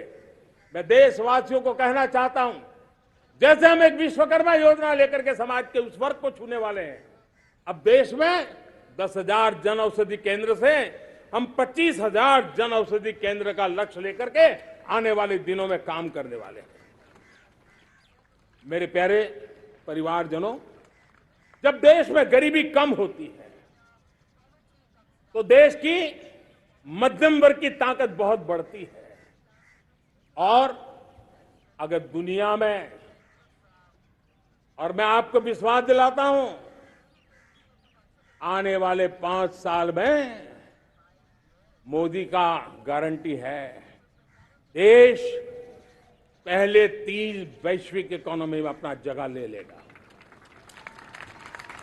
मैं देशवासियों को कहना चाहता हूं, जैसे हम एक विश्वकर्मा योजना लेकर के समाज के उस वर्ग को छूने वाले हैं, अब देश में 10,000 जन औषधि केंद्र से हम 25,000 जन औषधि केंद्र का लक्ष्य लेकर के आने वाले दिनों में काम करने वाले हैं। मेरे प्यारे परिवारजनों, जब देश में गरीबी कम होती है तो देश की मध्यम वर्ग की ताकत बहुत बढ़ती है। और अगर दुनिया में, और मैं आपको विश्वास दिलाता हूं, आने वाले 5 साल में मोदी का गारंटी है, देश पहले 3 वैश्विक इकोनॉमी में अपना जगह ले लेगा।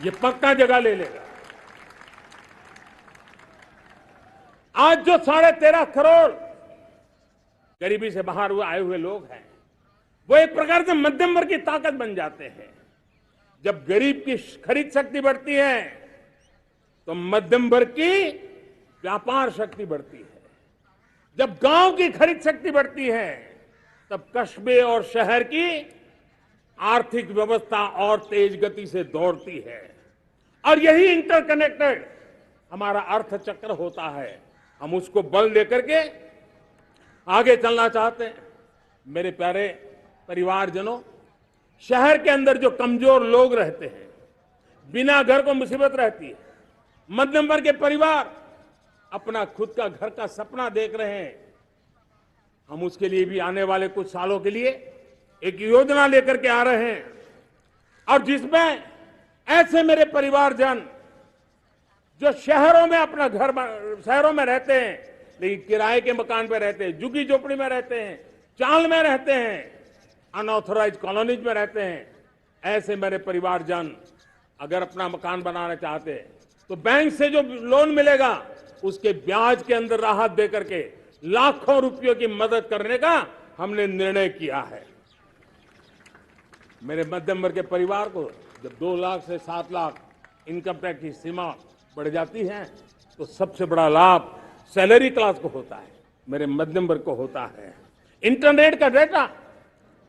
ये पक्का जगह ले लेगा। आज जो 13.5 करोड़ गरीबी से बाहर आए हुए लोग हैं, वो एक प्रकार से मध्यम वर्ग की ताकत बन जाते हैं। जब गरीब की खरीद शक्ति बढ़ती है तो मध्यम वर्ग की व्यापार शक्ति बढ़ती है। जब गांव की खरीद शक्ति बढ़ती है तब कस्बे और शहर की आर्थिक व्यवस्था और तेज गति से दौड़ती है। और यही इंटरकनेक्टेड हमारा अर्थचक्र होता है। हम उसको बल देकर के आगे चलना चाहते हैं। मेरे प्यारे परिवारजनों, शहर के अंदर जो कमजोर लोग रहते हैं, बिना घर को मुसीबत रहती है, मध्यम वर्ग के परिवार अपना खुद का घर का सपना देख रहे हैं, हम उसके लिए भी आने वाले कुछ सालों के लिए एक योजना लेकर के आ रहे हैं। और जिसमें ऐसे मेरे परिवारजन जो शहरों में अपना घर, शहरों में रहते हैं लेकिन किराए के मकान पे रहते हैं, झुग्गी झोपड़ी में रहते हैं, चाल में रहते हैं, अनऑथराइज कॉलोनीज में रहते हैं, ऐसे मेरे परिवारजन अगर अपना मकान बनाना चाहते हैं तो बैंक से जो लोन मिलेगा उसके ब्याज के अंदर राहत देकर के लाखों रुपयों की मदद करने का हमने निर्णय किया है। मेरे मध्यम वर्ग के परिवार को जब 2 लाख से 7 लाख इनकम टैक्स की सीमा बढ़ जाती है तो सबसे बड़ा लाभ सैलरी क्लास को होता है, मेरे मध्यम वर्ग को होता है। इंटरनेट का डेटा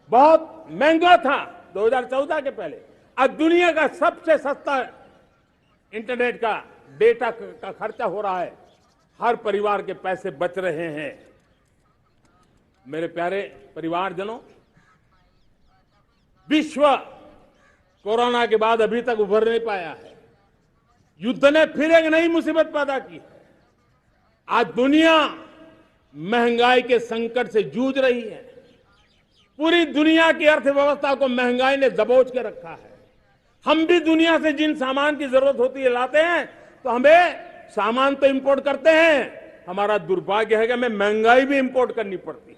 बहुत महंगा था 2014 के पहले, आज दुनिया का सबसे सस्ता इंटरनेट का डेटा का खर्चा हो रहा है। हर परिवार के पैसे बच रहे हैं। मेरे प्यारे परिवारजनों, विश्व कोरोना के बाद अभी तक उभर नहीं पाया है। युद्ध ने फिर एक नई मुसीबत पैदा की है। आज दुनिया महंगाई के संकट से जूझ रही है। पूरी दुनिया की अर्थव्यवस्था को महंगाई ने दबोच के रखा है। हम भी दुनिया से जिन सामान की जरूरत होती है लाते हैं, तो हमें सामान तो इंपोर्ट करते हैं। हमारा दुर्भाग्य है कि हमें महंगाई भी इंपोर्ट करनी पड़ती है,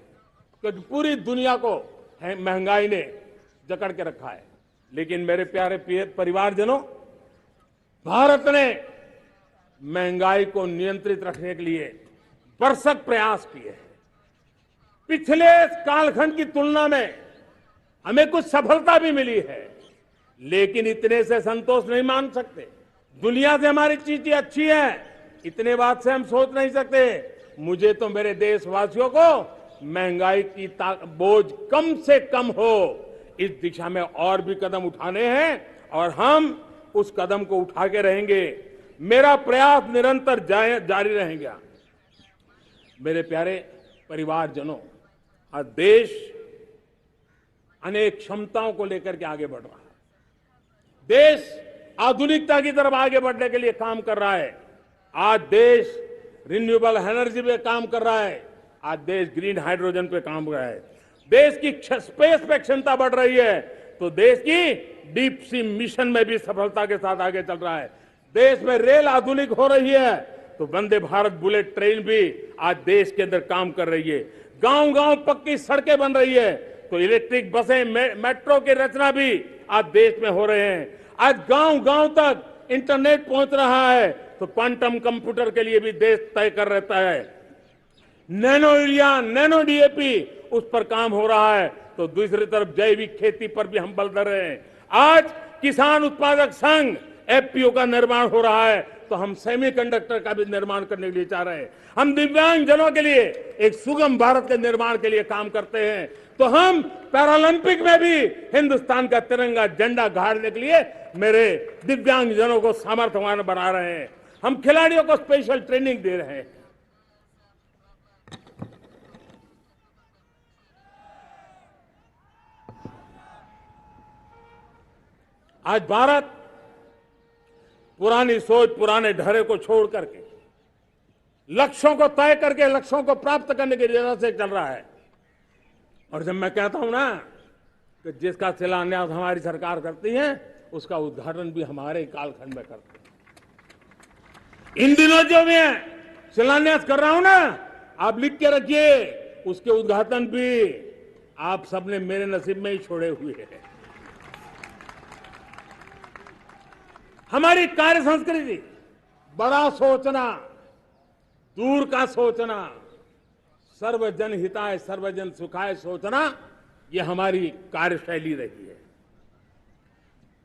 क्योंकि पूरी दुनिया को महंगाई ने जकड़ के रखा है। लेकिन मेरे प्यारे परिवारजनों, भारत ने महंगाई को नियंत्रित रखने के लिए भरसक प्रयास किए हैं। पिछले कालखंड की तुलना में हमें कुछ सफलता भी मिली है, लेकिन इतने से संतोष नहीं मान सकते। दुनिया से हमारी चीजें अच्छी है, इतने बात से हम सोच नहीं सकते। मुझे तो मेरे देशवासियों को महंगाई की बोझ कम से कम हो, इस दिशा में और भी कदम उठाने हैं और हम उस कदम को उठा के रहेंगे। मेरा प्रयास निरंतर जारी रहेगा। मेरे प्यारे परिवारजनों, आज देश अनेक क्षमताओं को लेकर के आगे बढ़ रहा है। देश आधुनिकता की तरफ आगे बढ़ने के लिए काम कर रहा है। आज देश रिन्यूएबल एनर्जी पे काम कर रहा है। आज देश ग्रीन हाइड्रोजन पे काम कर रहा है। देश की स्पेस पे क्षमता बढ़ रही है, तो देश की डीप सी मिशन में भी सफलता के साथ आगे चल रहा है। देश में रेल आधुनिक हो रही है, तो वंदे भारत बुलेट ट्रेन भी आज देश के अंदर काम कर रही है। गांव गांव पक्की सड़कें बन रही है, तो इलेक्ट्रिक बसें, मेट्रो की रचना भी आज देश में हो रहे हैं। आज गांव गांव तक इंटरनेट पहुंच रहा है, तो क्वांटम कंप्यूटर के लिए भी देश तय कर रहता है। नैनो यूरिया, नैनो डीएपी, उस पर काम हो रहा है, तो दूसरी तरफ जैविक खेती पर भी हम बल दे रहे हैं। आज किसान उत्पादक संघ एफपीओ का निर्माण हो रहा है, तो हम सेमीकंडक्टर का भी निर्माण करने के लिए चाह रहे हैं। हम दिव्यांग जनों के लिए एक सुगम भारत के निर्माण के लिए काम करते हैं, तो हम पैरालंपिक में भी हिंदुस्तान का तिरंगा झंडा गाड़ने के लिए मेरे दिव्यांग जनों को सामर्थ्यवान बना रहे हैं। हम खिलाड़ियों को स्पेशल ट्रेनिंग दे रहे हैं। आज भारत पुरानी सोच, पुराने ढर्रे को छोड़ करके लक्ष्यों को तय करके लक्ष्यों को प्राप्त करने की दिशा से चल रहा है। और जब मैं कहता हूं ना कि जिसका शिलान्यास हमारी सरकार करती है, उसका उद्घाटन भी हमारे कालखंड में करते हैं। इन दिनों जो मैं शिलान्यास कर रहा हूं ना, आप लिख के रखिए, उसके उद्घाटन भी आप सबने मेरे नसीब में ही छोड़े हुए हैं। हमारी कार्य संस्कृति बड़ा सोचना, दूर का सोचना, सर्वजन हिताय सर्वजन सुखाय सोचना, यह हमारी कार्यशैली रही है।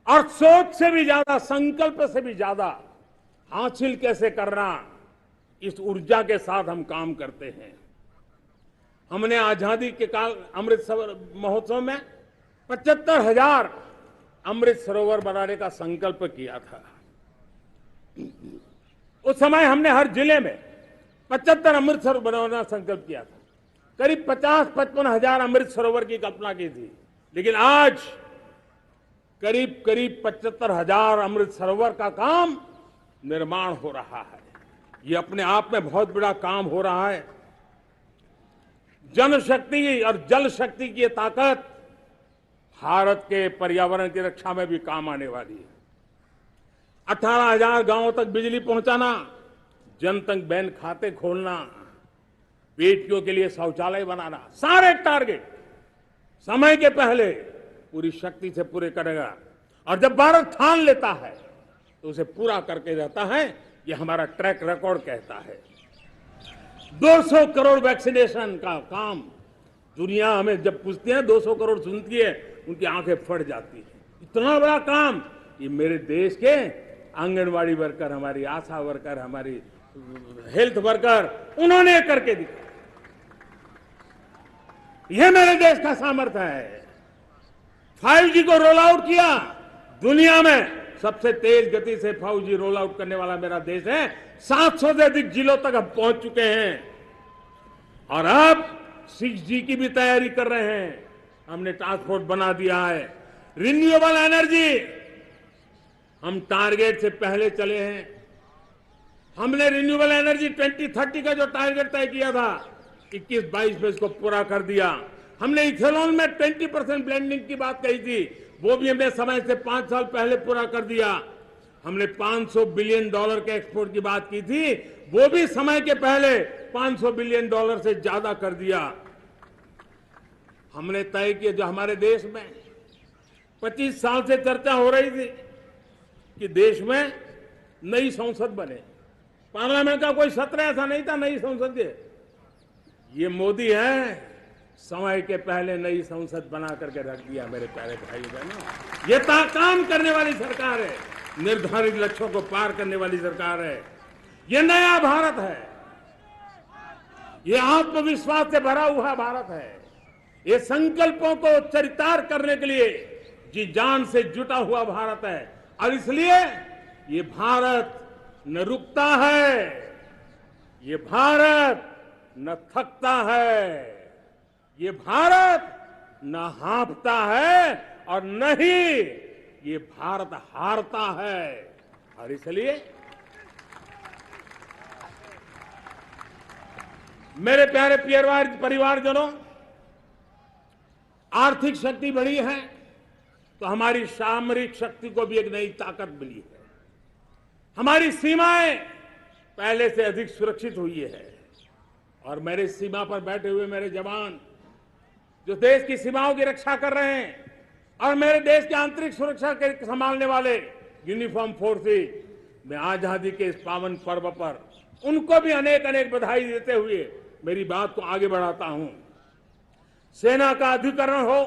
और सोच से भी ज्यादा, संकल्प से भी ज्यादा हासिल कैसे करना, इस ऊर्जा के साथ हम काम करते हैं। हमने आजादी के काल अमृत महोत्सव में 75,000 अमृत सरोवर बनाने का संकल्प किया था। उस समय हमने हर जिले में 75 अमृत सरोवर बनाने का संकल्प किया था। करीब 50-55 हजार अमृत सरोवर की कल्पना की थी, लेकिन आज करीब 75,000 अमृत सरोवर का काम निर्माण हो रहा है। ये अपने आप में बहुत बड़ा काम हो रहा है। जनशक्ति और जल शक्ति की ताकत भारत के पर्यावरण की रक्षा में भी काम आने वाली है। 18,000 गांवों तक बिजली पहुंचाना, जनधन बैंक खाते खोलना, बेटियों के लिए शौचालय बनाना, सारे टारगेट समय के पहले पूरी शक्ति से पूरे करेगा। और जब भारत ठान लेता है तो उसे पूरा करके रहता है। ये हमारा ट्रैक रिकॉर्ड कहता है। 200 करोड़ वैक्सीनेशन का काम, दुनिया हमें जब पूछती है 200 करोड़ सुनती है, उनकी आंखें फट जाती है। इतना बड़ा काम ये मेरे देश के आंगनवाड़ी वर्कर, हमारी आशा वर्कर, हमारी हेल्थ वर्कर, उन्होंने करके दिखाया। यह मेरे देश का सामर्थ्य है। 5G को रोल आउट किया, दुनिया में सबसे तेज गति से 5G रोल आउट करने वाला मेरा देश है। 700 से अधिक जिलों तक हम पहुंच चुके हैं और अब 6G की भी तैयारी कर रहे हैं। हमने ट्रांसपोर्ट बना दिया है। रिन्यूएबल एनर्जी, हम टारगेट से पहले चले हैं। हमने रिन्यूएबल एनर्जी 2030 का जो टारगेट तय किया था, 21-22 में इसको पूरा कर दिया। हमने इथेनॉल में 20% ब्लेंडिंग की बात कही थी, वो भी हमने समय से 5 साल पहले पूरा कर दिया। हमने $500 बिलियन के एक्सपोर्ट की बात की थी, वो भी समय के पहले $500 बिलियन से ज्यादा कर दिया। हमने तय किया, जो हमारे देश में 25 साल से चर्चा हो रही थी कि देश में नई संसद बने, पार्लियामेंट का कोई सत्र ऐसा नहीं था नई संसद के। ये मोदी है समय के पहले नई संसद बना करके रख दिया। मेरे प्यारे भाई बहनों, ये काम करने वाली सरकार है, निर्धारित लक्ष्यों को पार करने वाली सरकार है। ये नया भारत है, ये आत्मविश्वास से भरा हुआ भारत है, ये संकल्पों को चरितार्थ करने के लिए जी जान से जुटा हुआ भारत है। और इसलिए ये भारत न रुकता है, ये भारत न थकता है, ये भारत न हाँफता है और न ही ये भारत हारता है। और इसलिए मेरे प्यारे परिवारजनों, आर्थिक शक्ति बढ़ी है तो हमारी सामरिक शक्ति को भी एक नई ताकत मिली है। हमारी सीमाएं पहले से अधिक सुरक्षित हुई है और मेरे सीमा पर बैठे हुए मेरे जवान जो देश की सीमाओं की रक्षा कर रहे हैं और मेरे देश की आंतरिक सुरक्षा के संभालने वाले यूनिफॉर्म फोर्सेस, मैं आजादी के इस पावन पर्व पर उनको भी अनेक अनेक बधाई देते हुए मेरी बात को आगे बढ़ाता हूं। सेना का अधिकरण हो,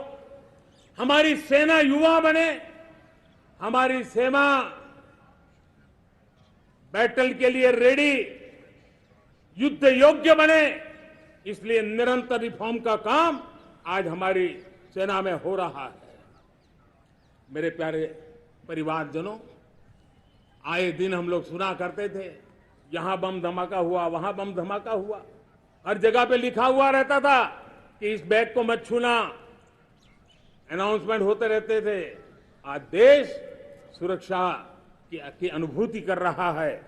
हमारी सेना युवा बने, हमारी सेना बैटल के लिए रेडी, युद्ध योग्य बने, इसलिए निरंतर रिफॉर्म का काम आज हमारी सेना में हो रहा है। मेरे प्यारे परिवारजनों, आए दिन हम लोग सुना करते थे, यहां बम धमाका हुआ, वहां बम धमाका हुआ, हर जगह पे लिखा हुआ रहता था कि इस बैग को मत छूना, अनाउंसमेंट होते रहते थे। आज देश सुरक्षा की अनुभूति कर रहा है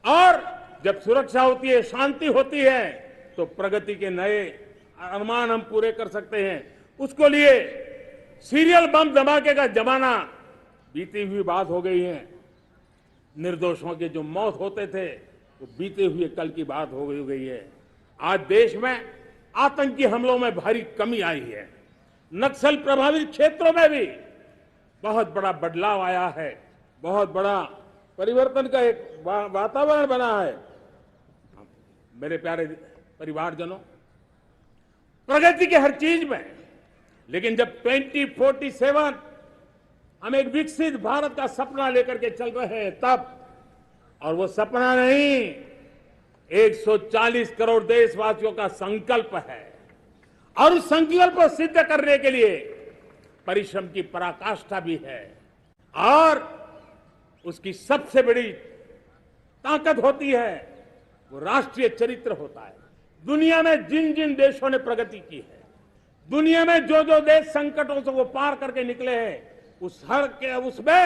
और जब सुरक्षा होती है, शांति होती है, तो प्रगति के नए अरमान हम पूरे कर सकते हैं। उसको लिए सीरियल बम धमाके का जमाना बीती हुई बात हो गई है। निर्दोषों के जो मौत होते थे वो बीते हुए कल की बात हो गई है। आज देश में आतंकी हमलों में भारी कमी आई है। नक्सल प्रभावित क्षेत्रों में भी बहुत बड़ा बदलाव आया है, बहुत बड़ा परिवर्तन का एक वातावरण बना है। मेरे प्यारे परिवारजनों, प्रगति के हर चीज में, लेकिन जब 2047 हम एक विकसित भारत का सपना लेकर के चल रहे हैं तब, और वो सपना नहीं, 140 करोड़ देशवासियों का संकल्प है और उस संकल्प को सिद्ध करने के लिए परिश्रम की पराकाष्ठा भी है। और उसकी सबसे बड़ी ताकत होती है वो राष्ट्रीय चरित्र होता है। दुनिया में जिन जिन देशों ने प्रगति की है, दुनिया में जो जो देश संकटों से वो पार करके निकले हैं, उसमें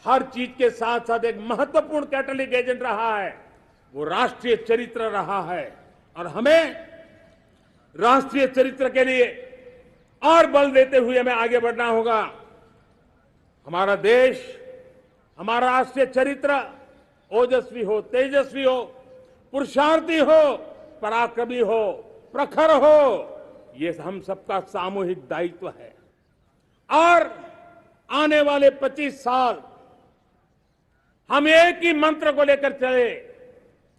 हर चीज के साथ साथ एक महत्वपूर्ण कैटलिक एजेंट रहा है, वो राष्ट्रीय चरित्र रहा है। और हमें राष्ट्रीय चरित्र के लिए और बल देते हुए हमें आगे बढ़ना होगा। हमारा देश, हमारा राष्ट्रीय चरित्र ओजस्वी हो, तेजस्वी हो, पुरुषार्थी हो, पराक्रमी हो, प्रखर हो, ये हम सबका सामूहिक दायित्व है। और आने वाले 25 साल हम एक ही मंत्र को लेकर चले,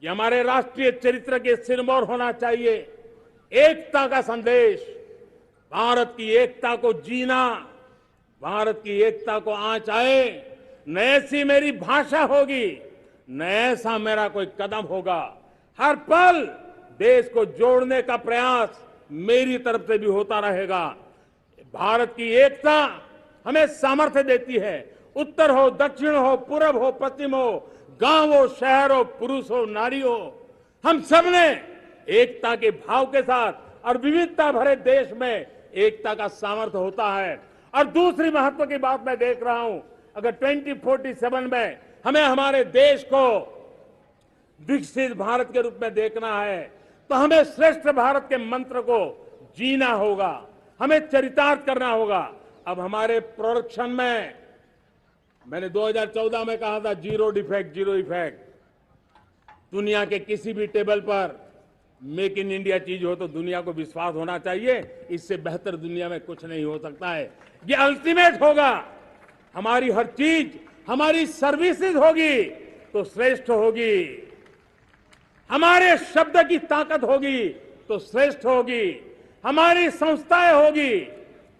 ये हमारे राष्ट्रीय चरित्र के सिरमौर होना चाहिए, एकता का संदेश, भारत की एकता को जीना, भारत की एकता को आंच आए, न ऐसी मेरी भाषा होगी, न ऐसा मेरा कोई कदम होगा। हर पल देश को जोड़ने का प्रयास मेरी तरफ से भी होता रहेगा। भारत की एकता हमें सामर्थ्य देती है। उत्तर हो, दक्षिण हो, पूर्व हो, पश्चिम हो, गांव हो, शहर हो, पुरुष हो, नारी हो, हम सब ने एकता के भाव के साथ और विविधता भरे देश में एकता का सामर्थ्य होता है। और दूसरी महत्व की बात मैं देख रहा हूं, अगर 2047 में हमें हमारे देश को विकसित भारत के रूप में देखना है तो हमें श्रेष्ठ भारत के मंत्र को जीना होगा, हमें चरितार्थ करना होगा। अब हमारे प्रोडक्शन में, मैंने 2014 में कहा था जीरो डिफेक्ट, जीरो इफेक्ट। दुनिया के किसी भी टेबल पर मेक इन इंडिया चीज हो तो दुनिया को विश्वास होना चाहिए, इससे बेहतर दुनिया में कुछ नहीं हो सकता है। ये अल्टीमेट होगा। हमारी हर चीज, हमारी सर्विसेज होगी तो श्रेष्ठ होगी, हमारे शब्द की ताकत होगी तो श्रेष्ठ होगी, हमारी संस्थाएं होगी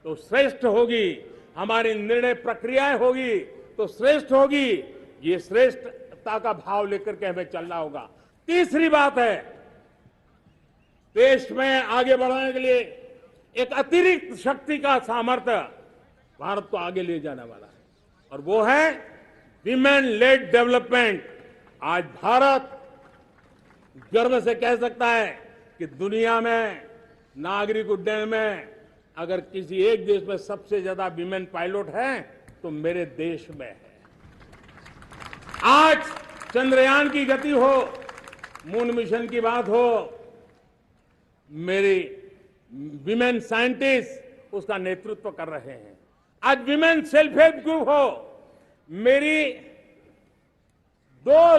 तो श्रेष्ठ होगी, हमारी निर्णय प्रक्रियाएं होगी तो श्रेष्ठ होगी। ये श्रेष्ठता का भाव लेकर के हमें चलना होगा। तीसरी बात है, देश में आगे बढ़ाने के लिए एक अतिरिक्त शक्ति का सामर्थ्य भारत को आगे ले जाने वाला है, और वो है विमेन लेड डेवलपमेंट। आज भारत गर्व से कह सकता है कि दुनिया में नागरिक उड्डयन में अगर किसी एक देश में सबसे ज्यादा विमेन पायलट हैं तो मेरे देश में है। आज चंद्रयान की गति हो, मून मिशन की बात हो, मेरी विमेन साइंटिस्ट उसका नेतृत्व कर रहे हैं। आज विमेन सेल्फ हेल्प ग्रुप हो, मेरी 2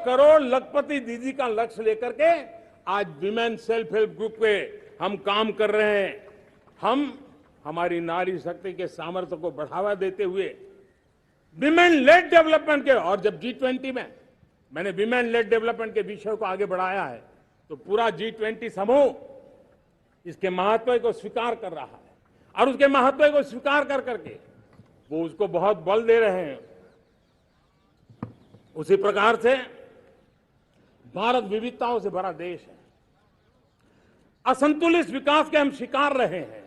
करोड़ लखपति दीदी का लक्ष्य लेकर के आज विमेन सेल्फ हेल्प ग्रुप पे हम काम कर रहे हैं। हम हमारी नारी शक्ति के सामर्थ्य को बढ़ावा देते हुए विमेन लेड डेवलपमेंट के, और जब G20 में मैंने विमेन लेड डेवलपमेंट के विषय को आगे बढ़ाया है तो पूरा G20 समूह इसके महत्व को स्वीकार कर रहा है, और उसके महत्व को स्वीकार कर करके वो उसको बहुत बल दे रहे हैं। उसी प्रकार से भारत विविधताओं से भरा देश है। असंतुलित विकास के हम शिकार रहे हैं।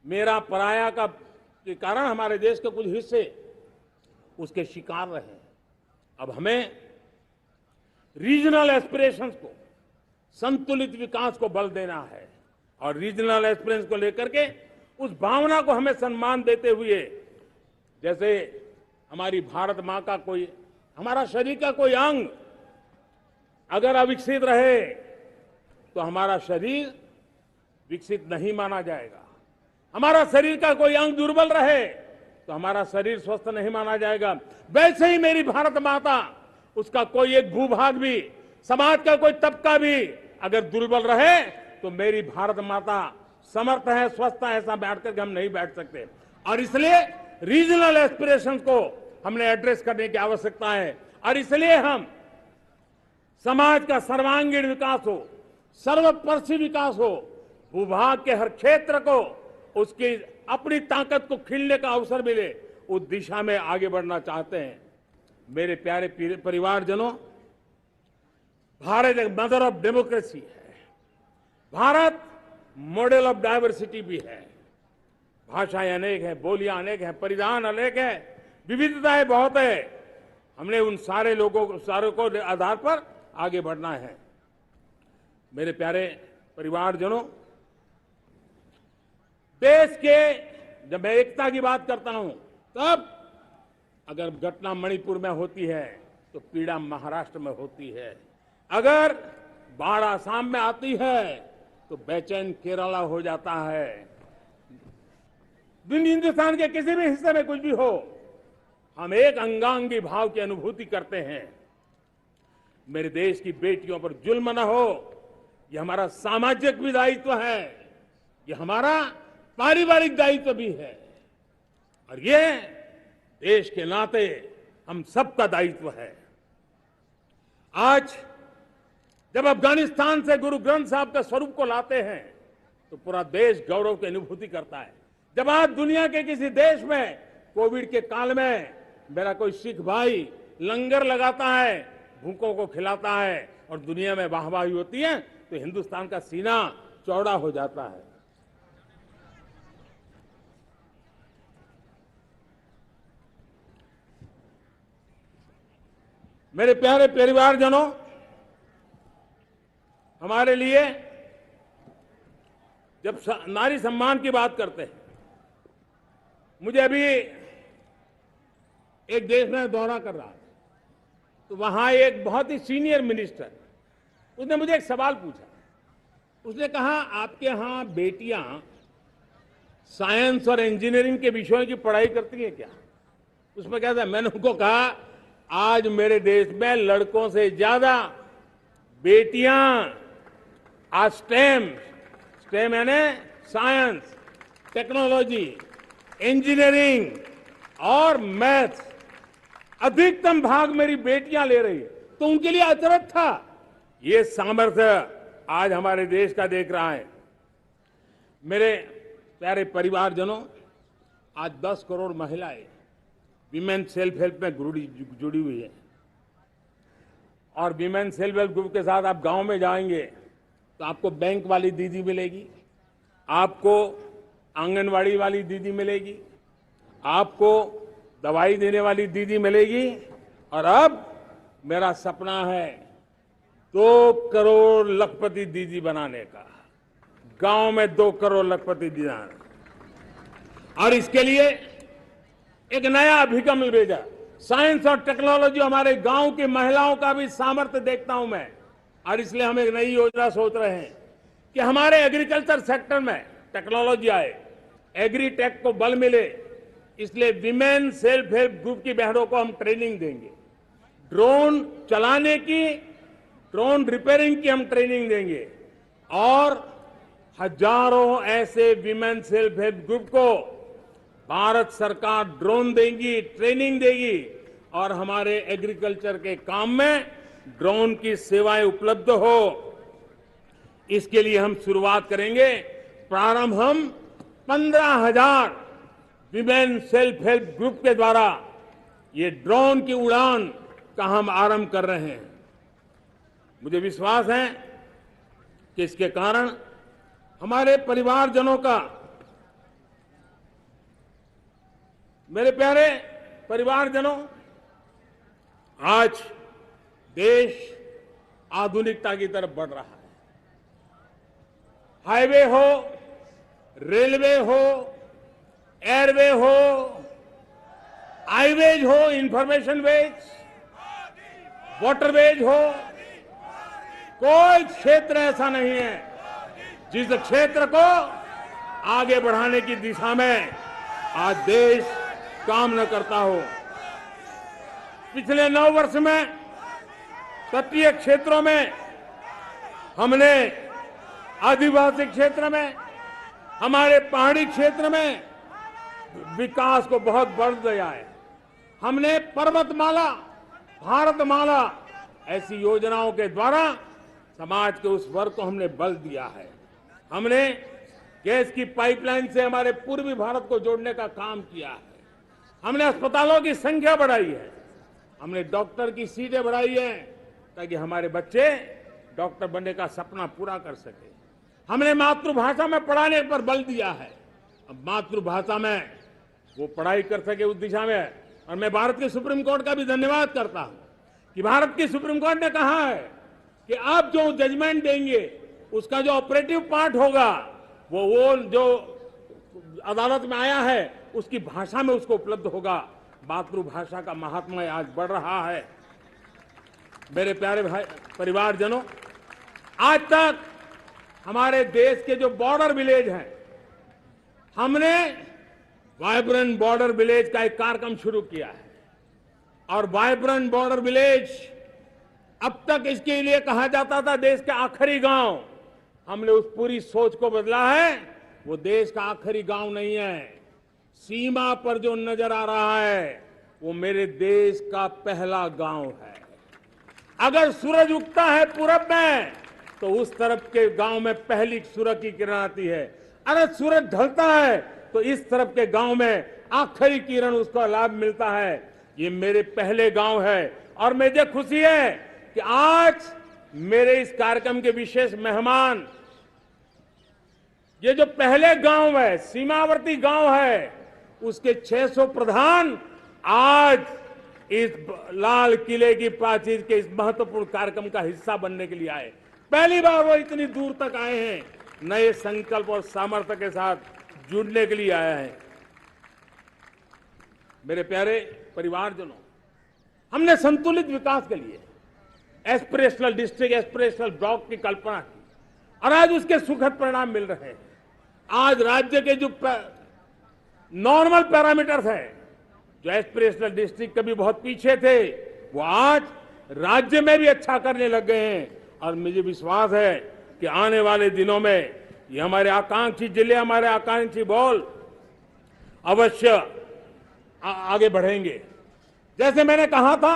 मेरा पराया का के कारण हमारे देश के कुछ हिस्से उसके शिकार रहे हैं। अब हमें रीजनल एस्पिरेशंस को, संतुलित विकास को बल देना है, और रीजनल एस्पिरेशंस को लेकर के उस भावना को हमें सम्मान देते हुए, जैसे हमारी भारत मां का कोई, हमारा शरीर का कोई अंग अगर अविकसित रहे तो हमारा शरीर विकसित नहीं माना जाएगा। हमारा शरीर का कोई अंग दुर्बल रहे तो हमारा शरीर स्वस्थ नहीं माना जाएगा। वैसे ही मेरी भारत माता, उसका कोई एक भूभाग भी, समाज का कोई तबका भी अगर दुर्बल रहे तो मेरी भारत माता समर्थ है, स्वस्थ है, ऐसा बैठ करके हम नहीं बैठ सकते। और इसलिए रीजनल एस्पिरेशंस को हमने एड्रेस करने की आवश्यकता है, और इसलिए हम समाज का सर्वांगीण विकास हो, सर्वस्पर्शी विकास हो, भूभाग के हर क्षेत्र को उसकी अपनी ताकत को खिलने का अवसर मिले, उस दिशा में आगे बढ़ना चाहते हैं। मेरे प्यारे परिवारजनों, भारत एक मदर ऑफ डेमोक्रेसी है। भारत मॉडल ऑफ डायवर्सिटी भी है। भाषाएं अनेक हैं, बोलियां अनेक हैं, परिधान अनेक है, विविधताएं बहुत है। हमने उन सारे लोगों को आधार पर आगे बढ़ना है। मेरे प्यारे परिवारजनों, देश के जब मैं एकता की बात करता हूं, तब अगर घटना मणिपुर में होती है तो पीड़ा महाराष्ट्र में होती है। अगर बाढ़ आसाम में आती है तो बेचैन केरला हो जाता है। हिंदुस्तान के किसी भी हिस्से में कुछ भी हो, हम एक अंगांगी भाव की अनुभूति करते हैं। मेरे देश की बेटियों पर जुल्म न हो, यह हमारा सामाजिक भी दायित्व है, यह हमारा पारिवारिक दायित्व भी है, और ये देश के नाते हम सबका दायित्व है। आज जब अफगानिस्तान से गुरु ग्रंथ साहब के स्वरूप को लाते हैं तो पूरा देश गौरव की अनुभूति करता है। जब आज दुनिया के किसी देश में कोविड के काल में मेरा कोई सिख भाई लंगर लगाता है, भूखों को खिलाता है और दुनिया में वाहवाही होती है, तो हिंदुस्तान का सीना चौड़ा हो जाता है। मेरे प्यारे परिवारजनों, हमारे लिए जब नारी सम्मान की बात करते हैं, मुझे अभी एक देश में दौरा कर रहा था, तो वहां एक बहुत ही सीनियर मिनिस्टर, उसने मुझे एक सवाल पूछा। उसने कहा, आपके यहां बेटियां साइंस और इंजीनियरिंग के विषयों की पढ़ाई करती हैं क्या? उसमें क्या था? मैंने उनको कहा, आज मेरे देश में लड़कों से ज्यादा बेटियां आज स्टेम यानी साइंस, टेक्नोलॉजी, इंजीनियरिंग और मैथ्स, अधिकतम भाग मेरी बेटियां ले रही है। तो उनके लिए अचरज था। ये सामर्थ्य आज हमारे देश का देख रहा है। मेरे प्यारे परिवारजनों, आज 10 करोड़ महिलाएं विमेन सेल्फ हेल्प में जुड़ी हुई है। और विमेन सेल्फ हेल्प ग्रुप के साथ आप गांव में जाएंगे तो आपको बैंक वाली दीदी मिलेगी, आपको आंगनवाड़ी वाली दीदी मिलेगी, आपको दवाई देने वाली दीदी मिलेगी। और अब मेरा सपना है 2 करोड़ लखपति दीदी बनाने का, गांव में 2 करोड़ लखपति दीदी। और इसके लिए एक नया अभिगम भेजा। साइंस और टेक्नोलॉजी, हमारे गांव की महिलाओं का भी सामर्थ्य देखता हूं मैं, और इसलिए हम एक नई योजना सोच रहे हैं कि हमारे एग्रीकल्चर सेक्टर में टेक्नोलॉजी आए, एग्रीटेक को बल मिले। इसलिए विमेन सेल्फ हेल्प ग्रुप की बहनों को हम ट्रेनिंग देंगे, ड्रोन चलाने की, ड्रोन रिपेयरिंग की हम ट्रेनिंग देंगे। और हजारों ऐसे विमेन सेल्फ हेल्प ग्रुप को भारत सरकार ड्रोन देगी, ट्रेनिंग देगी, और हमारे एग्रीकल्चर के काम में ड्रोन की सेवाएं उपलब्ध हो। इसके लिए हम शुरुआत करेंगे। प्रारंभ हम 15,000 विमेन सेल्फ हेल्प ग्रुप के द्वारा ये ड्रोन की उड़ान का हम आरंभ कर रहे हैं। मुझे विश्वास है कि इसके कारण हमारे परिवारजनों का, मेरे प्यारे परिवारजनों, आज देश आधुनिकता की तरफ बढ़ रहा है। हाईवे हो, रेलवे हो, एयरवे हो, हाईवेज हो, इंफॉर्मेशन वेज, वाटरवेज हो, कोई क्षेत्र ऐसा नहीं है जिस क्षेत्र को आगे बढ़ाने की दिशा में आज देश काम न करता हो। पिछले 9 वर्ष में तटीय क्षेत्रों में हमने, आदिवासी क्षेत्र में, हमारे पहाड़ी क्षेत्र में विकास को बहुत बढ़ दिया है। हमने पर्वतमाला, भारतमाला ऐसी योजनाओं के द्वारा समाज के उस वर्ग को हमने बल दिया है। हमने गैस की पाइपलाइन से हमारे पूर्वी भारत को जोड़ने का काम किया है। हमने अस्पतालों की संख्या बढ़ाई है, हमने डॉक्टर की सीटें बढ़ाई है ताकि हमारे बच्चे डॉक्टर बनने का सपना पूरा कर सके। हमने मातृभाषा में पढ़ाने पर बल दिया है, अब मातृभाषा में वो पढ़ाई कर सके उस दिशा में। और मैं भारत के सुप्रीम कोर्ट का भी धन्यवाद करता हूं कि भारत की सुप्रीम कोर्ट ने कहा है कि आप जो जजमेंट देंगे उसका जो ऑपरेटिव पार्ट होगा वो जो अदालत में आया है उसकी भाषा में उसको उपलब्ध होगा। मातृभाषा का महात्म्य आज बढ़ रहा है। मेरे प्यारे भाई परिवारजनों, आज तक हमारे देश के जो बॉर्डर विलेज हैं, हमने वाइब्रेंट बॉर्डर विलेज का एक कार्यक्रम शुरू किया है। और वाइब्रेंट बॉर्डर विलेज, अब तक इसके लिए कहा जाता था देश का आखिरी गांव। हमने उस पूरी सोच को बदला है। वो देश का आखिरी गांव नहीं है, सीमा पर जो नजर आ रहा है वो मेरे देश का पहला गांव है। अगर सूरज उगता है पूरब में तो उस तरफ के गांव में पहली सूरज की किरण आती है। अगर सूरज ढलता है तो इस तरफ के गांव में आखिरी किरण उसका लाभ मिलता है। ये मेरे पहले गांव है और मुझे खुशी है कि आज मेरे इस कार्यक्रम के विशेष मेहमान, ये जो पहले गांव है, सीमावर्ती गांव है, उसके 600 प्रधान आज इस लाल किले की प्राचीर के इस महत्वपूर्ण कार्यक्रम का हिस्सा बनने के लिए आए। पहली बार वो इतनी दूर तक आए हैं, नए संकल्प और सामर्थ्य के साथ जुड़ने के लिए आया है। मेरे प्यारे परिवारजनों, हमने संतुलित विकास के लिए एस्पिरेशनल डिस्ट्रिक्ट, एस्पिरेशनल ब्लॉक की कल्पना की और आज उसके सुखद परिणाम मिल रहे हैं। आज राज्य के जो नॉर्मल पैरामीटर्स हैं, जो एस्पिरेशनल डिस्ट्रिक्ट कभी बहुत पीछे थे, वो आज राज्य में भी अच्छा करने लग गए हैं। और मुझे विश्वास है कि आने वाले दिनों में ये हमारे आकांक्षी जिले, हमारे आकांक्षी बॉल अवश्य आगे बढ़ेंगे। जैसे मैंने कहा था,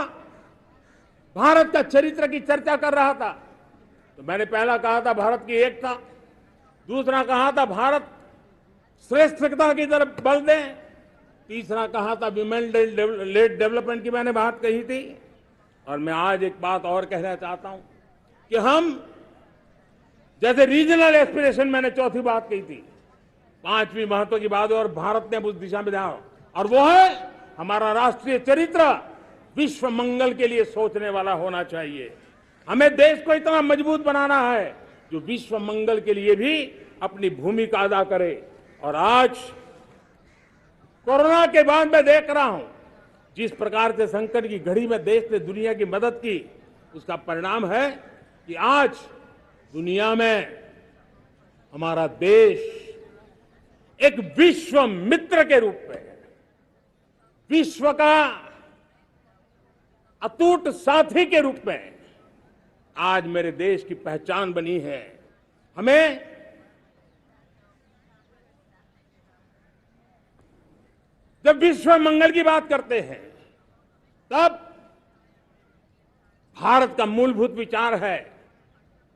भारत का चरित्र की चर्चा कर रहा था, तो मैंने पहला कहा था भारत की एकता, दूसरा कहा था भारत श्रेष्ठता की तरफ बल दें, तीसरा कहा था विमेन लेड डेवलपमेंट की मैंने बात कही थी। और मैं आज एक बात और कहना चाहता हूं कि हम जैसे रीजनल एस्पिरेशन मैंने चौथी बात कही थी, पांचवी महत्व की बात और भारत ने उस दिशा में ध्यान, और वो है हमारा राष्ट्रीय चरित्र विश्व मंगल के लिए सोचने वाला होना चाहिए। हमें देश को इतना मजबूत बनाना है जो विश्व मंगल के लिए भी अपनी भूमिका अदा करे। और आज कोरोना के बाद मैं देख रहा हूं जिस प्रकार से संकट की घड़ी में देश ने दुनिया की मदद की, उसका परिणाम है कि आज दुनिया में हमारा देश एक विश्व मित्र के रूप में, विश्व का अटूट साथी के रूप में आज मेरे देश की पहचान बनी है। हमें जब विश्व मंगल की बात करते हैं तब भारत का मूलभूत विचार है,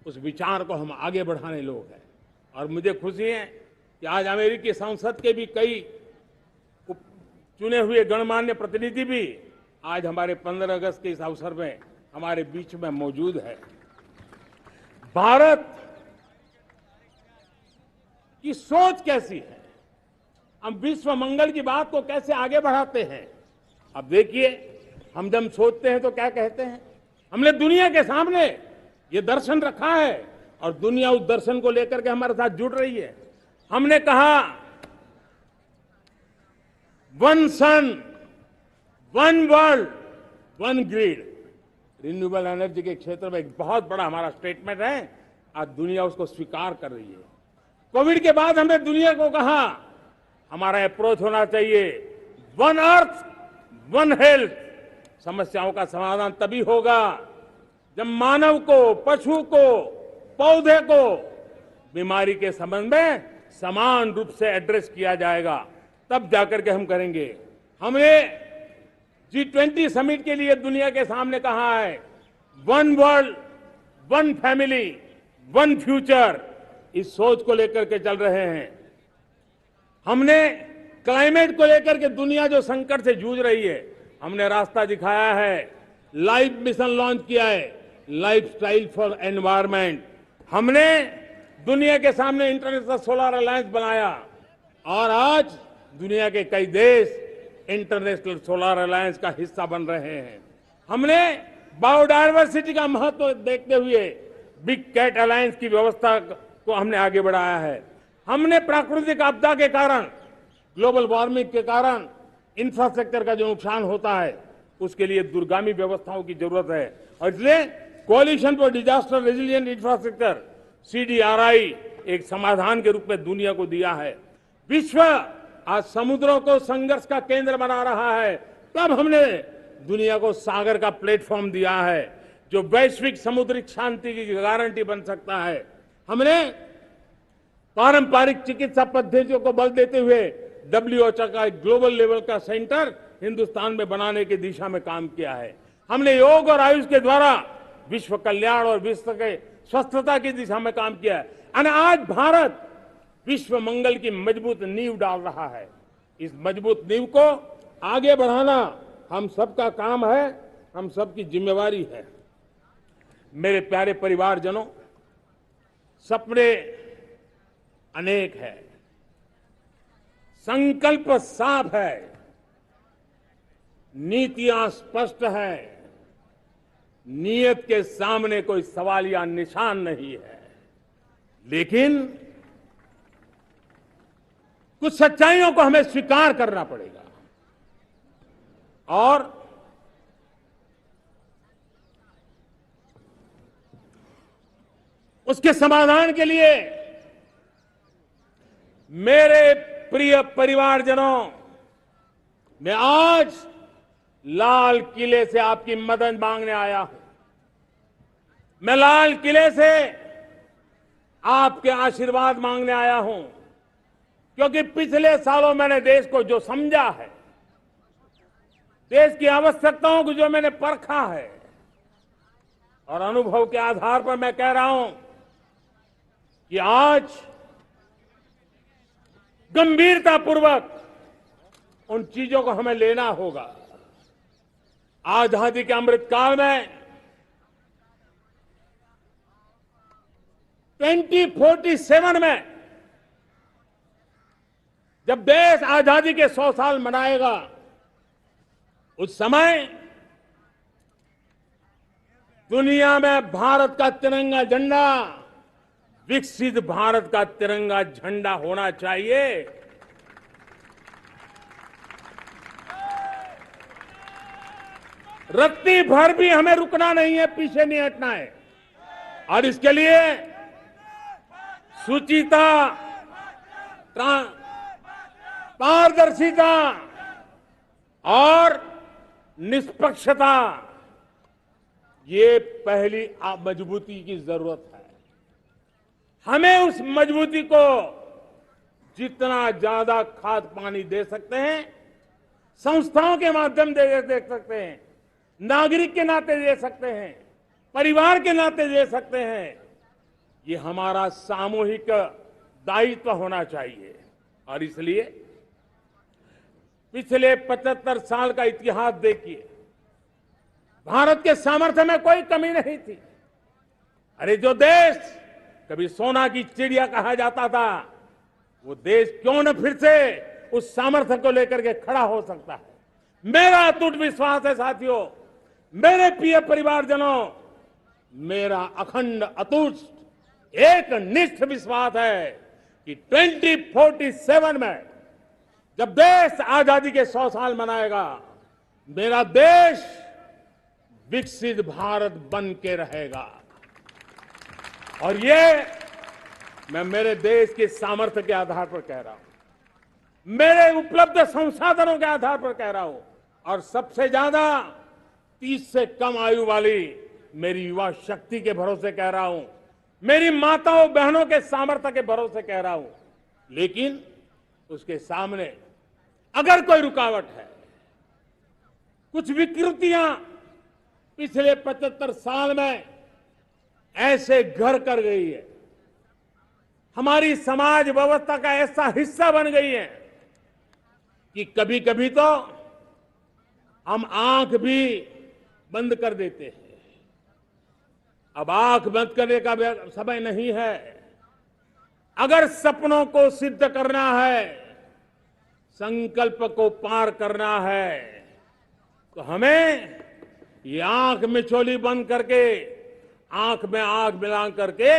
उस विचार को हम आगे बढ़ाने लोग हैं। और मुझे खुशी है कि आज अमेरिकी संसद के भी कई चुने हुए गणमान्य प्रतिनिधि भी आज हमारे 15 अगस्त के इस अवसर में हमारे बीच में मौजूद है। भारत की सोच कैसी है, हम विश्व मंगल की बात को कैसे आगे बढ़ाते हैं। अब देखिए, हम जब सोचते हैं तो क्या कहते हैं, हमने दुनिया के सामने ये दर्शन रखा है और दुनिया उस दर्शन को लेकर के हमारे साथ जुड़ रही है। हमने कहा one sun, one world, one grid. Renewable energy के क्षेत्र में एक बहुत बड़ा हमारा स्टेटमेंट है, आज दुनिया उसको स्वीकार कर रही है। कोविड के बाद हमने दुनिया को कहा हमारा अप्रोच होना चाहिए वन अर्थ, वन हेल्थ। समस्याओं का समाधान तभी होगा जब मानव को, पशु को, पौधे को बीमारी के संबंध में समान रूप से एड्रेस किया जाएगा, तब जाकर के हम करेंगे। हमने G20 समिट के लिए दुनिया के सामने कहा है one world, one family, one future. इस सोच को लेकर के चल रहे हैं। हमने क्लाइमेट को लेकर के दुनिया जो संकट से जूझ रही है, हमने रास्ता दिखाया है, लाइफ मिशन लॉन्च किया है, लाइफस्टाइल फॉर एनवायरमेंट। हमने दुनिया के सामने इंटरनेशनल सोलर अलायंस बनाया और आज दुनिया के कई देश इंटरनेशनल सोलर अलायंस का हिस्सा बन रहे हैं। हमने बायोडायवर्सिटी का महत्व देखते हुए बिग कैट अलायंस की व्यवस्था को हमने आगे बढ़ाया है। हमने प्राकृतिक आपदा के कारण, ग्लोबल वार्मिंग के कारण इंफ्रास्ट्रक्चर का जो नुकसान होता है, उसके लिए दूरगामी व्यवस्थाओं की जरूरत है और इसलिए coalition for disaster resilient infrastructure CDRI एक समाधान के रूप में दुनिया को दिया है। विश्व आज समुद्रों को संघर्ष का केंद्र बना रहा है, तब हमने दुनिया को सागर का प्लेटफॉर्म दिया है जो वैश्विक समुद्री शांति की गारंटी बन सकता है। हमने पारंपरिक चिकित्सा पद्धतियों को बल देते हुए WHO का एक ग्लोबल लेवल का सेंटर हिंदुस्तान में बनाने की दिशा में काम किया है। हमने योग और आयुष के द्वारा विश्व कल्याण और विश्व के स्वस्थता की दिशा में काम किया है। और आज भारत विश्व मंगल की मजबूत नींव डाल रहा है। इस मजबूत नींव को आगे बढ़ाना हम सबका काम है, हम सबकी जिम्मेवारी है। मेरे प्यारे परिवारजनों, सपने अनेक है, संकल्प साफ है, नीतियां स्पष्ट है, नियत के सामने कोई सवाल या निशान नहीं है। लेकिन कुछ सच्चाइयों को हमें स्वीकार करना पड़ेगा और उसके समाधान के लिए मेरे प्रिय परिवारजनों, मैं आज लाल किले से आपकी मदद मांगने आया हूं। मैं लाल किले से आपके आशीर्वाद मांगने आया हूं, क्योंकि पिछले सालों मैंने देश को जो समझा है, देश की आवश्यकताओं को जो मैंने परखा है, और अनुभव के आधार पर मैं कह रहा हूं कि आज गंभीरतापूर्वक उन चीजों को हमें लेना होगा। आजादी के अमृतकाल में 2047 में जब देश आजादी के 100 साल मनाएगा, उस समय दुनिया में भारत का तिरंगा झंडा विकसित भारत का तिरंगा झंडा होना चाहिए। रत्ती भर भी हमें रुकना नहीं है, पीछे नहीं हटना है। और इसके लिए शुचिता, पारदर्शिता और निष्पक्षता, ये पहली मजबूती की जरूरत है। हमें उस मजबूती को जितना ज्यादा खाद पानी दे सकते हैं, संस्थाओं के माध्यम से दे सकते हैं, नागरिक के नाते दे सकते हैं, परिवार के नाते दे सकते हैं, ये हमारा सामूहिक दायित्व होना चाहिए। और इसलिए पिछले 75 साल का इतिहास देखिए, भारत के सामर्थ्य में कोई कमी नहीं थी। अरे जो देश कभी सोना की चिड़िया कहा जाता था, वो देश क्यों न फिर से उस सामर्थ्य को लेकर के खड़ा हो सकता है। मेरा अटूट विश्वास है साथियों, मेरे प्रिय परिवारजनों, मेरा अखंड अटूट एक निष्ठ विश्वास है कि 2047 में जब देश आजादी के 100 साल मनाएगा, मेरा देश विकसित भारत बन के रहेगा। और ये मैं मेरे देश के सामर्थ्य के आधार पर कह रहा हूं, मेरे उपलब्ध संसाधनों के आधार पर कह रहा हूं, और सबसे ज्यादा 30 से कम आयु वाली मेरी युवा शक्ति के भरोसे कह रहा हूं, मेरी माताओं बहनों के सामर्थ्य के भरोसे कह रहा हूं। लेकिन उसके सामने अगर कोई रुकावट है, कुछ विकृतियां पिछले 75 साल में ऐसे घर कर गई है, हमारी समाज व्यवस्था का ऐसा हिस्सा बन गई है कि कभी कभी तो हम आंख भी बंद कर देते हैं। अब आंख बंद करने का समय नहीं है। अगर सपनों को सिद्ध करना है, संकल्प को पार करना है, तो हमें ये आंख मिचौली बंद करके, आंख में आंख मिला करके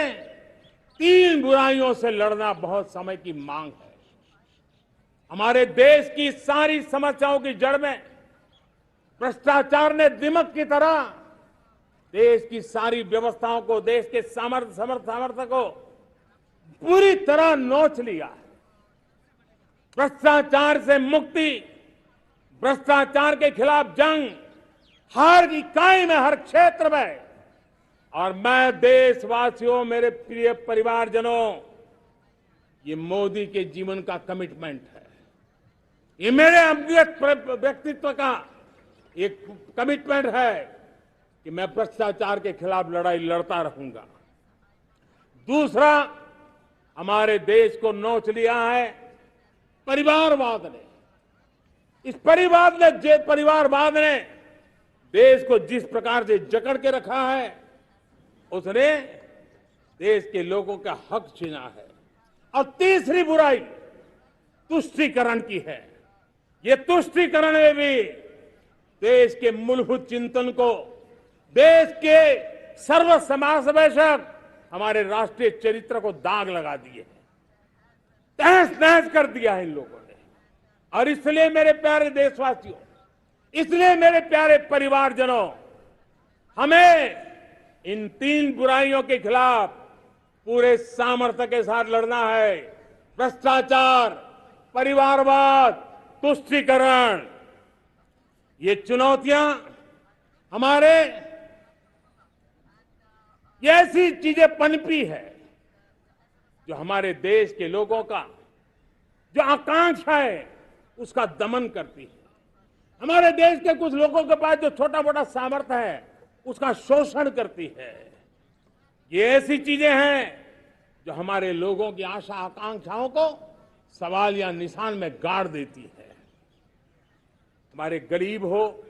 3 बुराइयों से लड़ना बहुत समय की मांग है। हमारे देश की सारी समस्याओं की जड़ में भ्रष्टाचार ने दिमक की तरह देश की सारी व्यवस्थाओं को, देश के सामर्थ्य को पूरी तरह नोच लिया है। भ्रष्टाचार से मुक्ति, भ्रष्टाचार के खिलाफ जंग हर इकाई में, हर क्षेत्र में। और मैं देशवासियों, मेरे प्रिय परिवारजनों, ये मोदी के जीवन का कमिटमेंट है, ये मेरे व्यक्तित्व का एक कमिटमेंट है कि मैं भ्रष्टाचार के खिलाफ लड़ाई लड़ता रहूंगा। दूसरा, हमारे देश को नोच लिया है परिवारवाद ने। इस परिवारवाद ने देश को जिस प्रकार से जकड़ के रखा है, उसने देश के लोगों का हक छीना है। और तीसरी बुराई तुष्टीकरण की है। ये तुष्टीकरण में भी देश के मूलभूत चिंतन को, देश के सर्व समावेशक हमारे राष्ट्रीय चरित्र को दाग लगा दिए, तहस नहस कर दिया है इन लोगों ने। और इसलिए मेरे प्यारे देशवासियों, इसलिए मेरे प्यारे परिवारजनों, हमें इन 3 बुराइयों के खिलाफ पूरे सामर्थ्य के साथ लड़ना है। भ्रष्टाचार, परिवारवाद, तुष्टीकरण, ये चुनौतियां हमारे ये ऐसी चीजें पनपी है जो हमारे देश के लोगों का जो आकांक्षा है उसका दमन करती है। हमारे देश के कुछ लोगों के पास जो छोटा मोटा सामर्थ्य है उसका शोषण करती है। ये ऐसी चीजें हैं जो हमारे लोगों की आशा आकांक्षाओं को सवाल या निशान में गाड़ देती है। हमारे गरीब हो,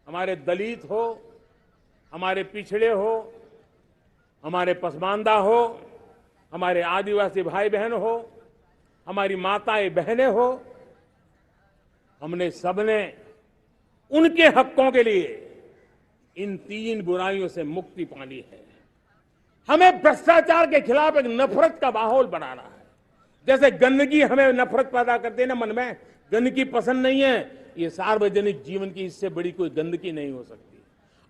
हमारे दलित हो, हमारे पिछड़े हो, हमारे पसमानदा हो, हमारे आदिवासी भाई बहन हो, हमारी माताएं बहनें हो, हमने सबने उनके हकों के लिए इन 3 बुराइयों से मुक्ति पानी है। हमें भ्रष्टाचार के खिलाफ एक नफरत का माहौल बनाना है। जैसे गंदगी हमें नफरत पैदा करती है ना मन में, गंदगी पसंद नहीं है, ये सार्वजनिक जीवन की इससे बड़ी कोई गंदगी नहीं हो सकती।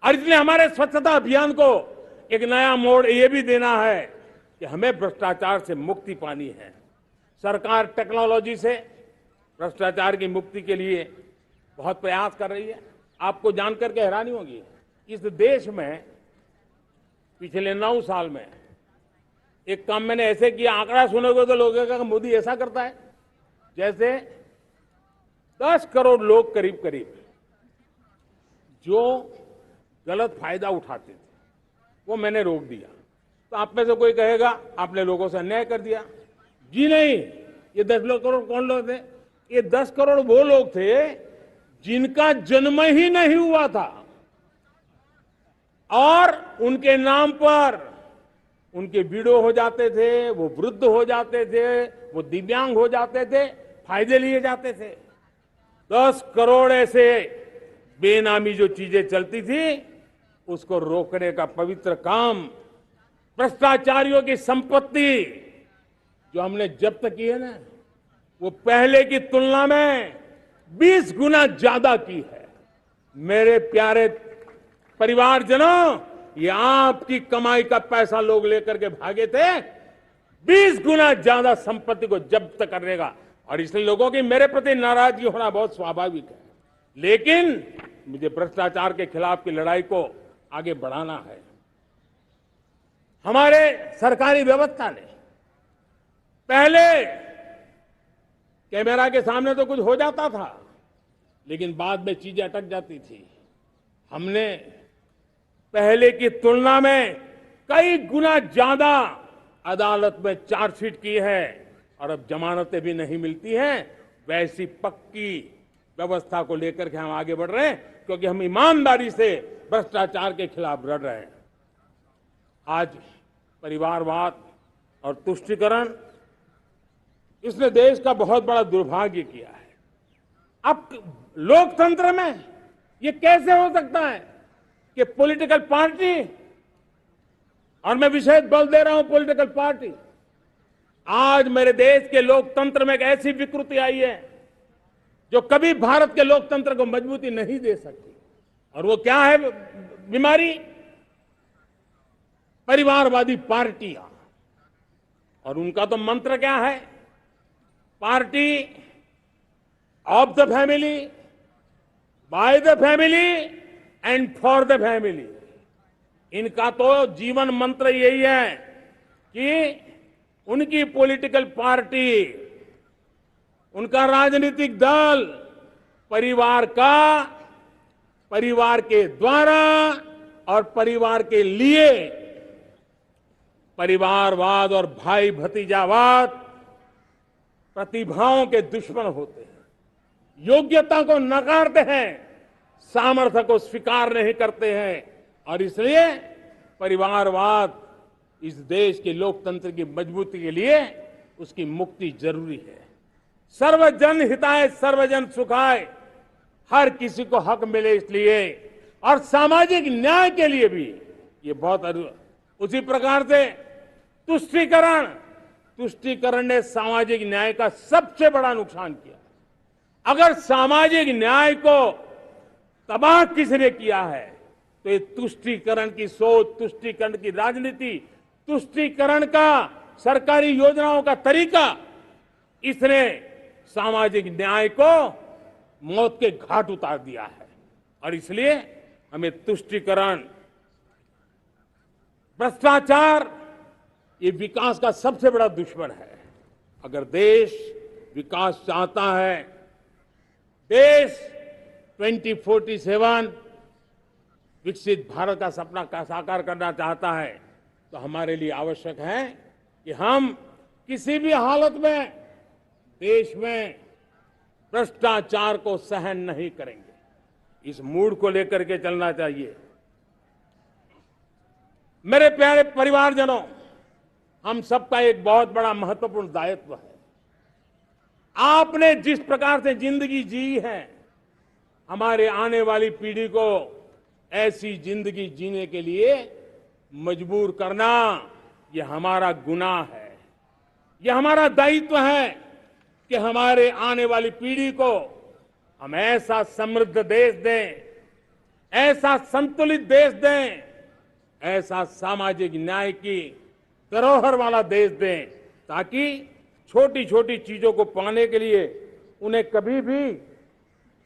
और इसलिए हमारे स्वच्छता अभियान को एक नया मोड़ ये भी देना है कि हमें भ्रष्टाचार से मुक्ति पानी है। सरकार टेक्नोलॉजी से भ्रष्टाचार की मुक्ति के लिए बहुत प्रयास कर रही है। आपको जानकर के हैरानी होगी, इस देश में पिछले 9 साल में एक काम मैंने ऐसे किया, आंकड़ा सुनोगे तो लोगों का मोदी ऐसा करता है जैसे 10 करोड़ लोग करीब करीब जो गलत फायदा उठाते थे वो मैंने रोक दिया। तो आप में से कोई कहेगा आपने लोगों से अन्याय कर दिया। जी नहीं, ये 10 करोड़ कौन लोग थे? ये 10 करोड़ वो लोग थे जिनका जन्म ही नहीं हुआ था और उनके नाम पर उनके विडो हो जाते थे, वो वृद्ध हो जाते थे, वो दिव्यांग हो जाते थे, फायदे लिए जाते थे। 10 करोड़ ऐसे बेनामी जो चीजें चलती थी उसको रोकने का पवित्र काम, भ्रष्टाचारियों की संपत्ति जो हमने जब्त की है ना, वो पहले की तुलना में 20 गुना ज्यादा की है। मेरे प्यारे परिवारजनों, ये आपकी कमाई का पैसा लोग लेकर के भागे थे, 20 गुना ज्यादा संपत्ति को जब्त करने का। और इसलिए लोगों की मेरे प्रति नाराजगी होना बहुत स्वाभाविक है, लेकिन मुझे भ्रष्टाचार के खिलाफ की लड़ाई को आगे बढ़ाना है। हमारे सरकारी व्यवस्था ने पहले कैमरा के सामने तो कुछ हो जाता था, लेकिन बाद में चीजें अटक जाती थी। हमने पहले की तुलना में कई गुना ज्यादा अदालत में चार्जशीट की है और अब जमानतें भी नहीं मिलती हैं। वैसी पक्की व्यवस्था को लेकर के हम आगे बढ़ रहे हैं, क्योंकि हम ईमानदारी से भ्रष्टाचार के खिलाफ लड़ रहे हैं। आज परिवारवाद और तुष्टीकरण, इसने देश का बहुत बड़ा दुर्भाग्य किया है। अब लोकतंत्र में ये कैसे हो सकता है कि पॉलिटिकल पार्टी, और मैं विशेष बल दे रहा हूं पॉलिटिकल पार्टी, आज मेरे देश के लोकतंत्र में एक ऐसी विकृति आई है जो कभी भारत के लोकतंत्र को मजबूती नहीं दे सकती। और वो क्या है बीमारी? परिवारवादी पार्टियां। और उनका तो मंत्र क्या है? Party of the family, by the family and for the family. इनका तो जीवन मंत्र यही है कि उनकी पॉलिटिकल पार्टी, उनका राजनीतिक दल परिवार का, परिवार के द्वारा और परिवार के लिए, परिवारवाद और भाई भतीजावाद प्रतिभाओं के दुश्मन होते हैं, योग्यता को नकारते हैं, सामर्थ्य को स्वीकार नहीं करते हैं। और इसलिए परिवारवाद इस देश के लोकतंत्र की मजबूती के लिए उसकी मुक्ति जरूरी है। सर्वजन हिताय सर्वजन सुखाय, हर किसी को हक मिले इसलिए, और सामाजिक न्याय के लिए भी ये बहुत। उसी प्रकार से तुष्टीकरण ने सामाजिक न्याय का सबसे बड़ा नुकसान किया। अगर सामाजिक न्याय को तबाह किसने किया है तो ये तुष्टीकरण की सोच, तुष्टीकरण की राजनीति, तुष्टीकरण का सरकारी योजनाओं का तरीका, इसने सामाजिक न्याय को मौत के घाट उतार दिया है। और इसलिए हमें तुष्टीकरण, भ्रष्टाचार, ये विकास का सबसे बड़ा दुश्मन है। अगर देश विकास चाहता है, देश 2047 विकसित भारत का सपना का साकार करना चाहता है तो हमारे लिए आवश्यक है कि हम किसी भी हालत में देश में भ्रष्टाचार को सहन नहीं करेंगे। इस मूड को लेकर के चलना चाहिए। मेरे प्यारे परिवारजनों, हम सबका एक बहुत बड़ा महत्वपूर्ण दायित्व है। आपने जिस प्रकार से जिंदगी जी है, हमारे आने वाली पीढ़ी को ऐसी जिंदगी जीने के लिए मजबूर करना, यह हमारा गुनाह है। यह हमारा दायित्व है कि हमारे आने वाली पीढ़ी को हम ऐसा समृद्ध देश दें, ऐसा संतुलित देश दें, ऐसा सामाजिक न्याय की धरोहर वाला देश दें, ताकि छोटी छोटी चीजों को पाने के लिए उन्हें कभी भी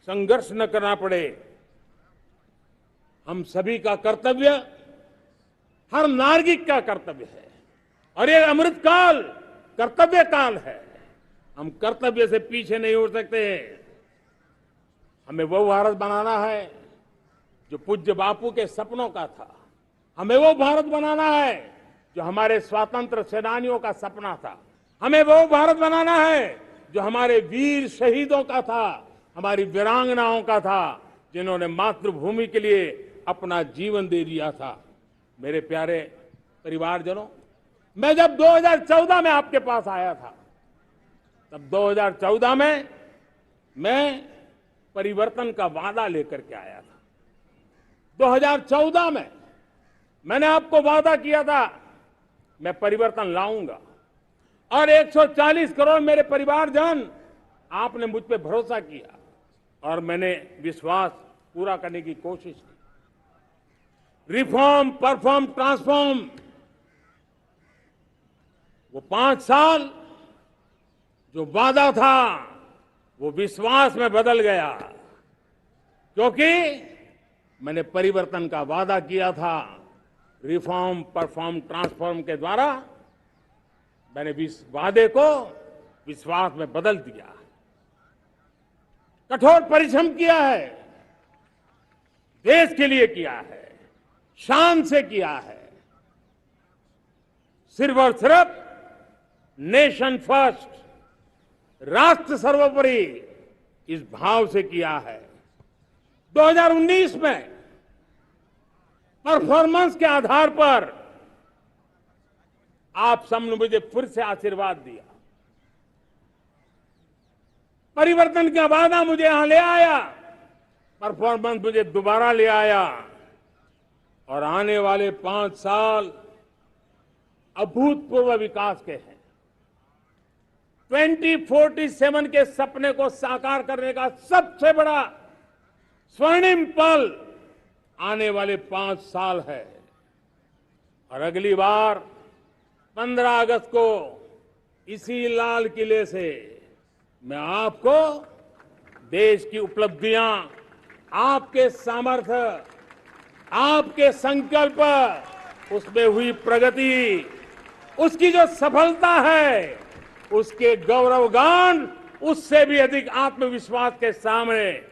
संघर्ष न करना पड़े। हम सभी का कर्तव्य, हर नागरिक का कर्तव्य है, और ये अमृत काल कर्तव्य काल है। हम कर्तव्य से पीछे नहीं हो सकते। हमें वो भारत बनाना है जो पूज्य बापू के सपनों का था। हमें वो भारत बनाना है जो हमारे स्वतंत्र सेनानियों का सपना था। हमें वो भारत बनाना है जो हमारे वीर शहीदों का था, हमारी वीरांगनाओं का था, जिन्होंने मातृभूमि के लिए अपना जीवन दे दिया था। मेरे प्यारे परिवारजनों, मैं जब 2014 में आपके पास आया था, तब 2014 में मैं परिवर्तन का वादा लेकर के आया था। 2014 में मैंने आपको वादा किया था मैं परिवर्तन लाऊंगा, और 140 करोड़ मेरे परिवारजन, आपने मुझ पे भरोसा किया और मैंने विश्वास पूरा करने की कोशिश की। रिफॉर्म, परफॉर्म, ट्रांसफॉर्म, वो 5 साल जो वादा था वो विश्वास में बदल गया, क्योंकि मैंने परिवर्तन का वादा किया था। रिफॉर्म, परफॉर्म, ट्रांसफॉर्म के द्वारा मैंने इस वादे को विश्वास में बदल दिया। कठोर परिश्रम किया है, देश के लिए किया है, शान से किया है, सिर्फ और सिर्फ नेशन फर्स्ट, राष्ट्र सर्वोपरि, इस भाव से किया है। 2019 में परफॉर्मेंस के आधार पर आप सबने मुझे फिर से आशीर्वाद दिया। परिवर्तन का वादा मुझे यहां ले आया, परफॉर्मेंस मुझे दोबारा ले आया, और आने वाले 5 साल अभूतपूर्व विकास के हैं। 2047 के सपने को साकार करने का सबसे बड़ा स्वर्णिम पल आने वाले 5 साल है। और अगली बार 15 अगस्त को इसी लाल किले से मैं आपको देश की उपलब्धियां, आपके सामर्थ्य, आपके संकल्प, उसमें हुई प्रगति, उसकी जो सफलता है, उसके गौरवगान, उससे भी अधिक आत्मविश्वास के सामने,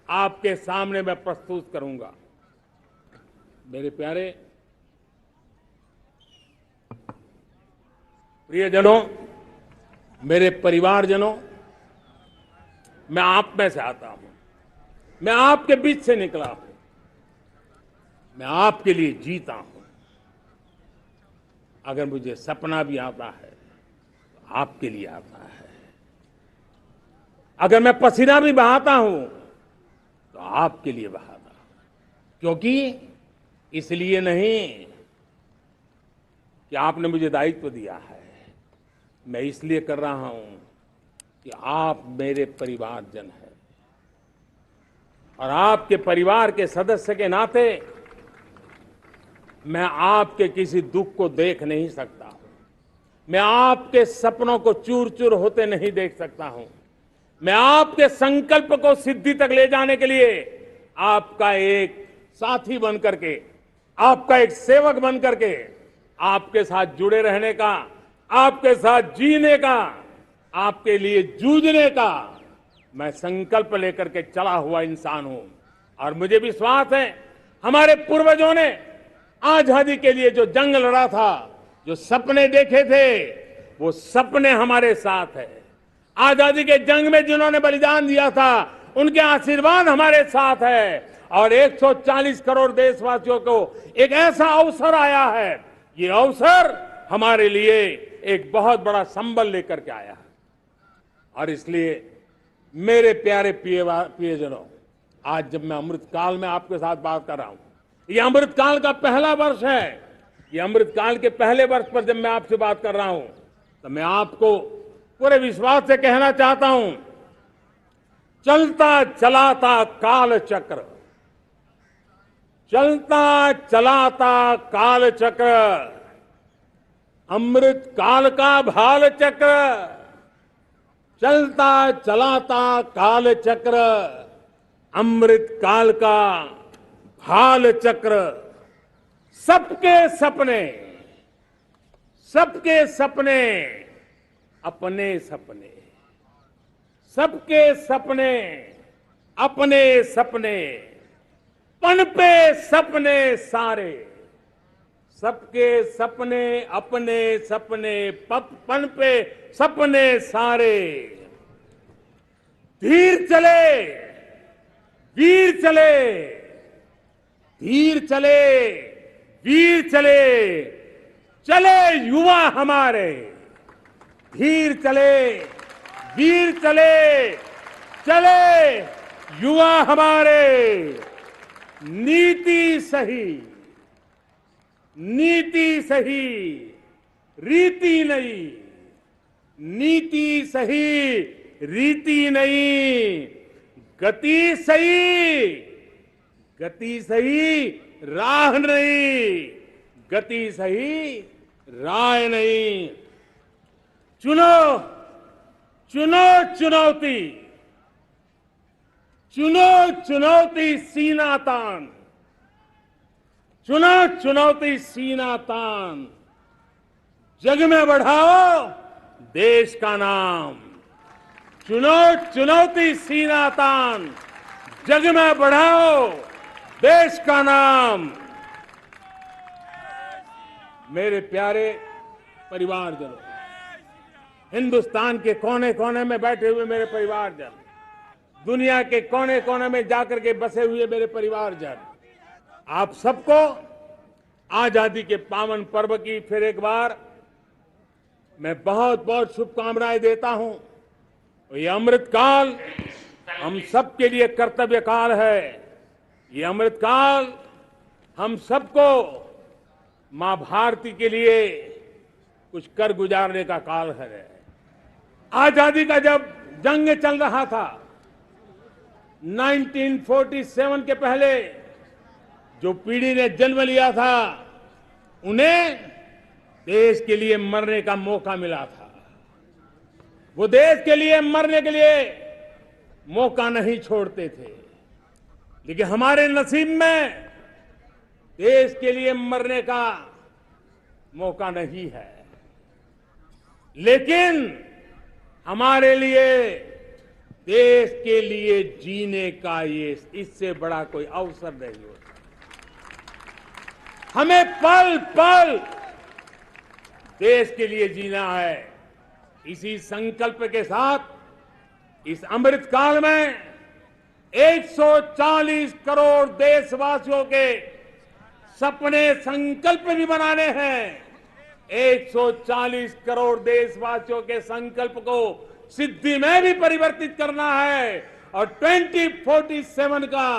आपके सामने मैं प्रस्तुत करूंगा। मेरे प्यारे प्रियजनों, मेरे परिवारजनों, मैं आप में से आता हूं, मैं आपके बीच से निकला हूं, मैं आपके लिए जीता हूं। अगर मुझे सपना भी आता है तो आपके लिए आता है। अगर मैं पसीना भी बहाता हूं तो आपके लिए बहाता हूं, क्योंकि इसलिए नहीं कि आपने मुझे दायित्व दिया है, मैं इसलिए कर रहा हूं कि आप मेरे परिवारजन हैं, और आपके परिवार के सदस्य के नाते मैं आपके किसी दुख को देख नहीं सकता हूं, मैं आपके सपनों को चूर चूर होते नहीं देख सकता हूं, मैं आपके संकल्प को सिद्धि तक ले जाने के लिए आपका एक साथी बन करके, आपका एक सेवक बन करके, आपके साथ जुड़े रहने का, आपके साथ जीने का, आपके लिए जूझने का मैं संकल्प लेकर के चला हुआ इंसान हूं। और मुझे विश्वास है हमारे पूर्वजों ने आजादी के लिए जो जंग लड़ा था, जो सपने देखे थे, वो सपने हमारे साथ है। आजादी के जंग में जिन्होंने बलिदान दिया था, उनके आशीर्वाद हमारे साथ है। और 140 करोड़ देशवासियों को एक ऐसा अवसर आया है, ये अवसर हमारे लिए एक बहुत बड़ा संबल लेकर के आया है। और इसलिए मेरे प्यारे प्रियजनों, आज जब मैं अमृत काल में आपके साथ बात कर रहा हूं, ये अमृत काल का पहला वर्ष है। ये अमृत काल के पहले वर्ष पर जब मैं आपसे बात कर रहा हूं, तो मैं आपको पूरे विश्वास से कहना चाहता हूं, चलता चलाता काल चक्र, चलता चलाता काल चक्र, अमृत काल का भाल चक्र, चलता चलाता काल चक्र, अमृत काल का भाल चक्र, सबके सपने, सबके सपने, अपने सपने, सबके सपने, अपने सपने, पनपे सपने सारे, सबके सपने, अपने सपने, पनपे सपने सारे, धीर चले, वीर चले, धीर चले, वीर चले, चले युवा हमारे, धीर चले, वीर चले, चले युवा हमारे, नीति सही, नीति सही, रीति नहीं, नीति सही, रीति नहीं, गति सही, गति सही, राह नहीं, गति सही, राह नहीं। चुनो, चुनो चुनौती, चुनो चुनौती सीना तान, चुनो चुनौती सीना तान, जग में बढ़ाओ देश का नाम, चुनो चुनौती सीना तान, जग में बढ़ाओ देश का नाम। मेरे प्यारे परिवारजनों, हिंदुस्तान के कोने कोने में बैठे हुए मेरे परिवारजन, दुनिया के कोने कोने में जाकर के बसे हुए मेरे परिवारजन, आप सबको आजादी के पावन पर्व की फिर एक बार मैं बहुत बहुत शुभकामनाएं देता हूं। ये अमृत काल हम सबके लिए कर्तव्य काल है। ये अमृत काल हम सबको मां भारती के लिए कुछ कर गुजारने का काल है। आजादी का जब जंग चल रहा था, 1947 के पहले जो पीढ़ी ने जन्म लिया था, उन्हें देश के लिए मरने का मौका मिला था। वो देश के लिए मरने के लिए मौका नहीं छोड़ते थे, लेकिन हमारे नसीब में देश के लिए मरने का मौका नहीं है। लेकिन हमारे लिए देश के लिए जीने का ये इससे बड़ा कोई अवसर नहीं होता। हमें पल पल देश के लिए जीना है। इसी संकल्प के साथ इस अमृत काल में 140 करोड़ देशवासियों के सपने संकल्प भी बनाने हैं। 140 करोड़ देशवासियों के संकल्प को सिद्धि में भी परिवर्तित करना है। और 2047 का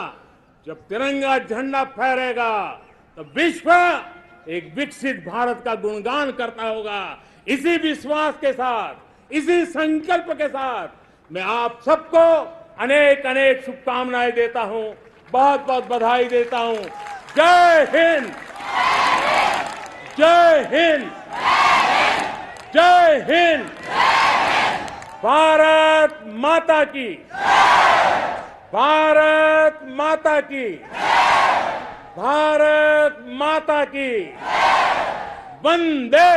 जब तिरंगा झंडा फहरेगा तो विश्व एक विकसित भारत का गुणगान करता होगा। इसी विश्वास के साथ, इसी संकल्प के साथ मैं आप सबको अनेक अनेक शुभकामनाएं देता हूं, बहुत बहुत बधाई देता हूं। जय हिंद, जय हिंद, जय हिंद। भारत माता की, भारत माता की, भारत माता की। वंदे,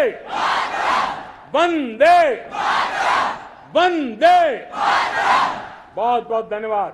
वंदे, वंदे। बहुत बहुत धन्यवाद।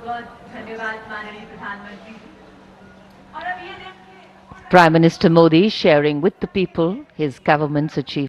बहुत धन्यवाद माननीय प्रधानमंत्री जी। और अब ये देखिए Prime Minister Modi sharing with the people his government's achievements.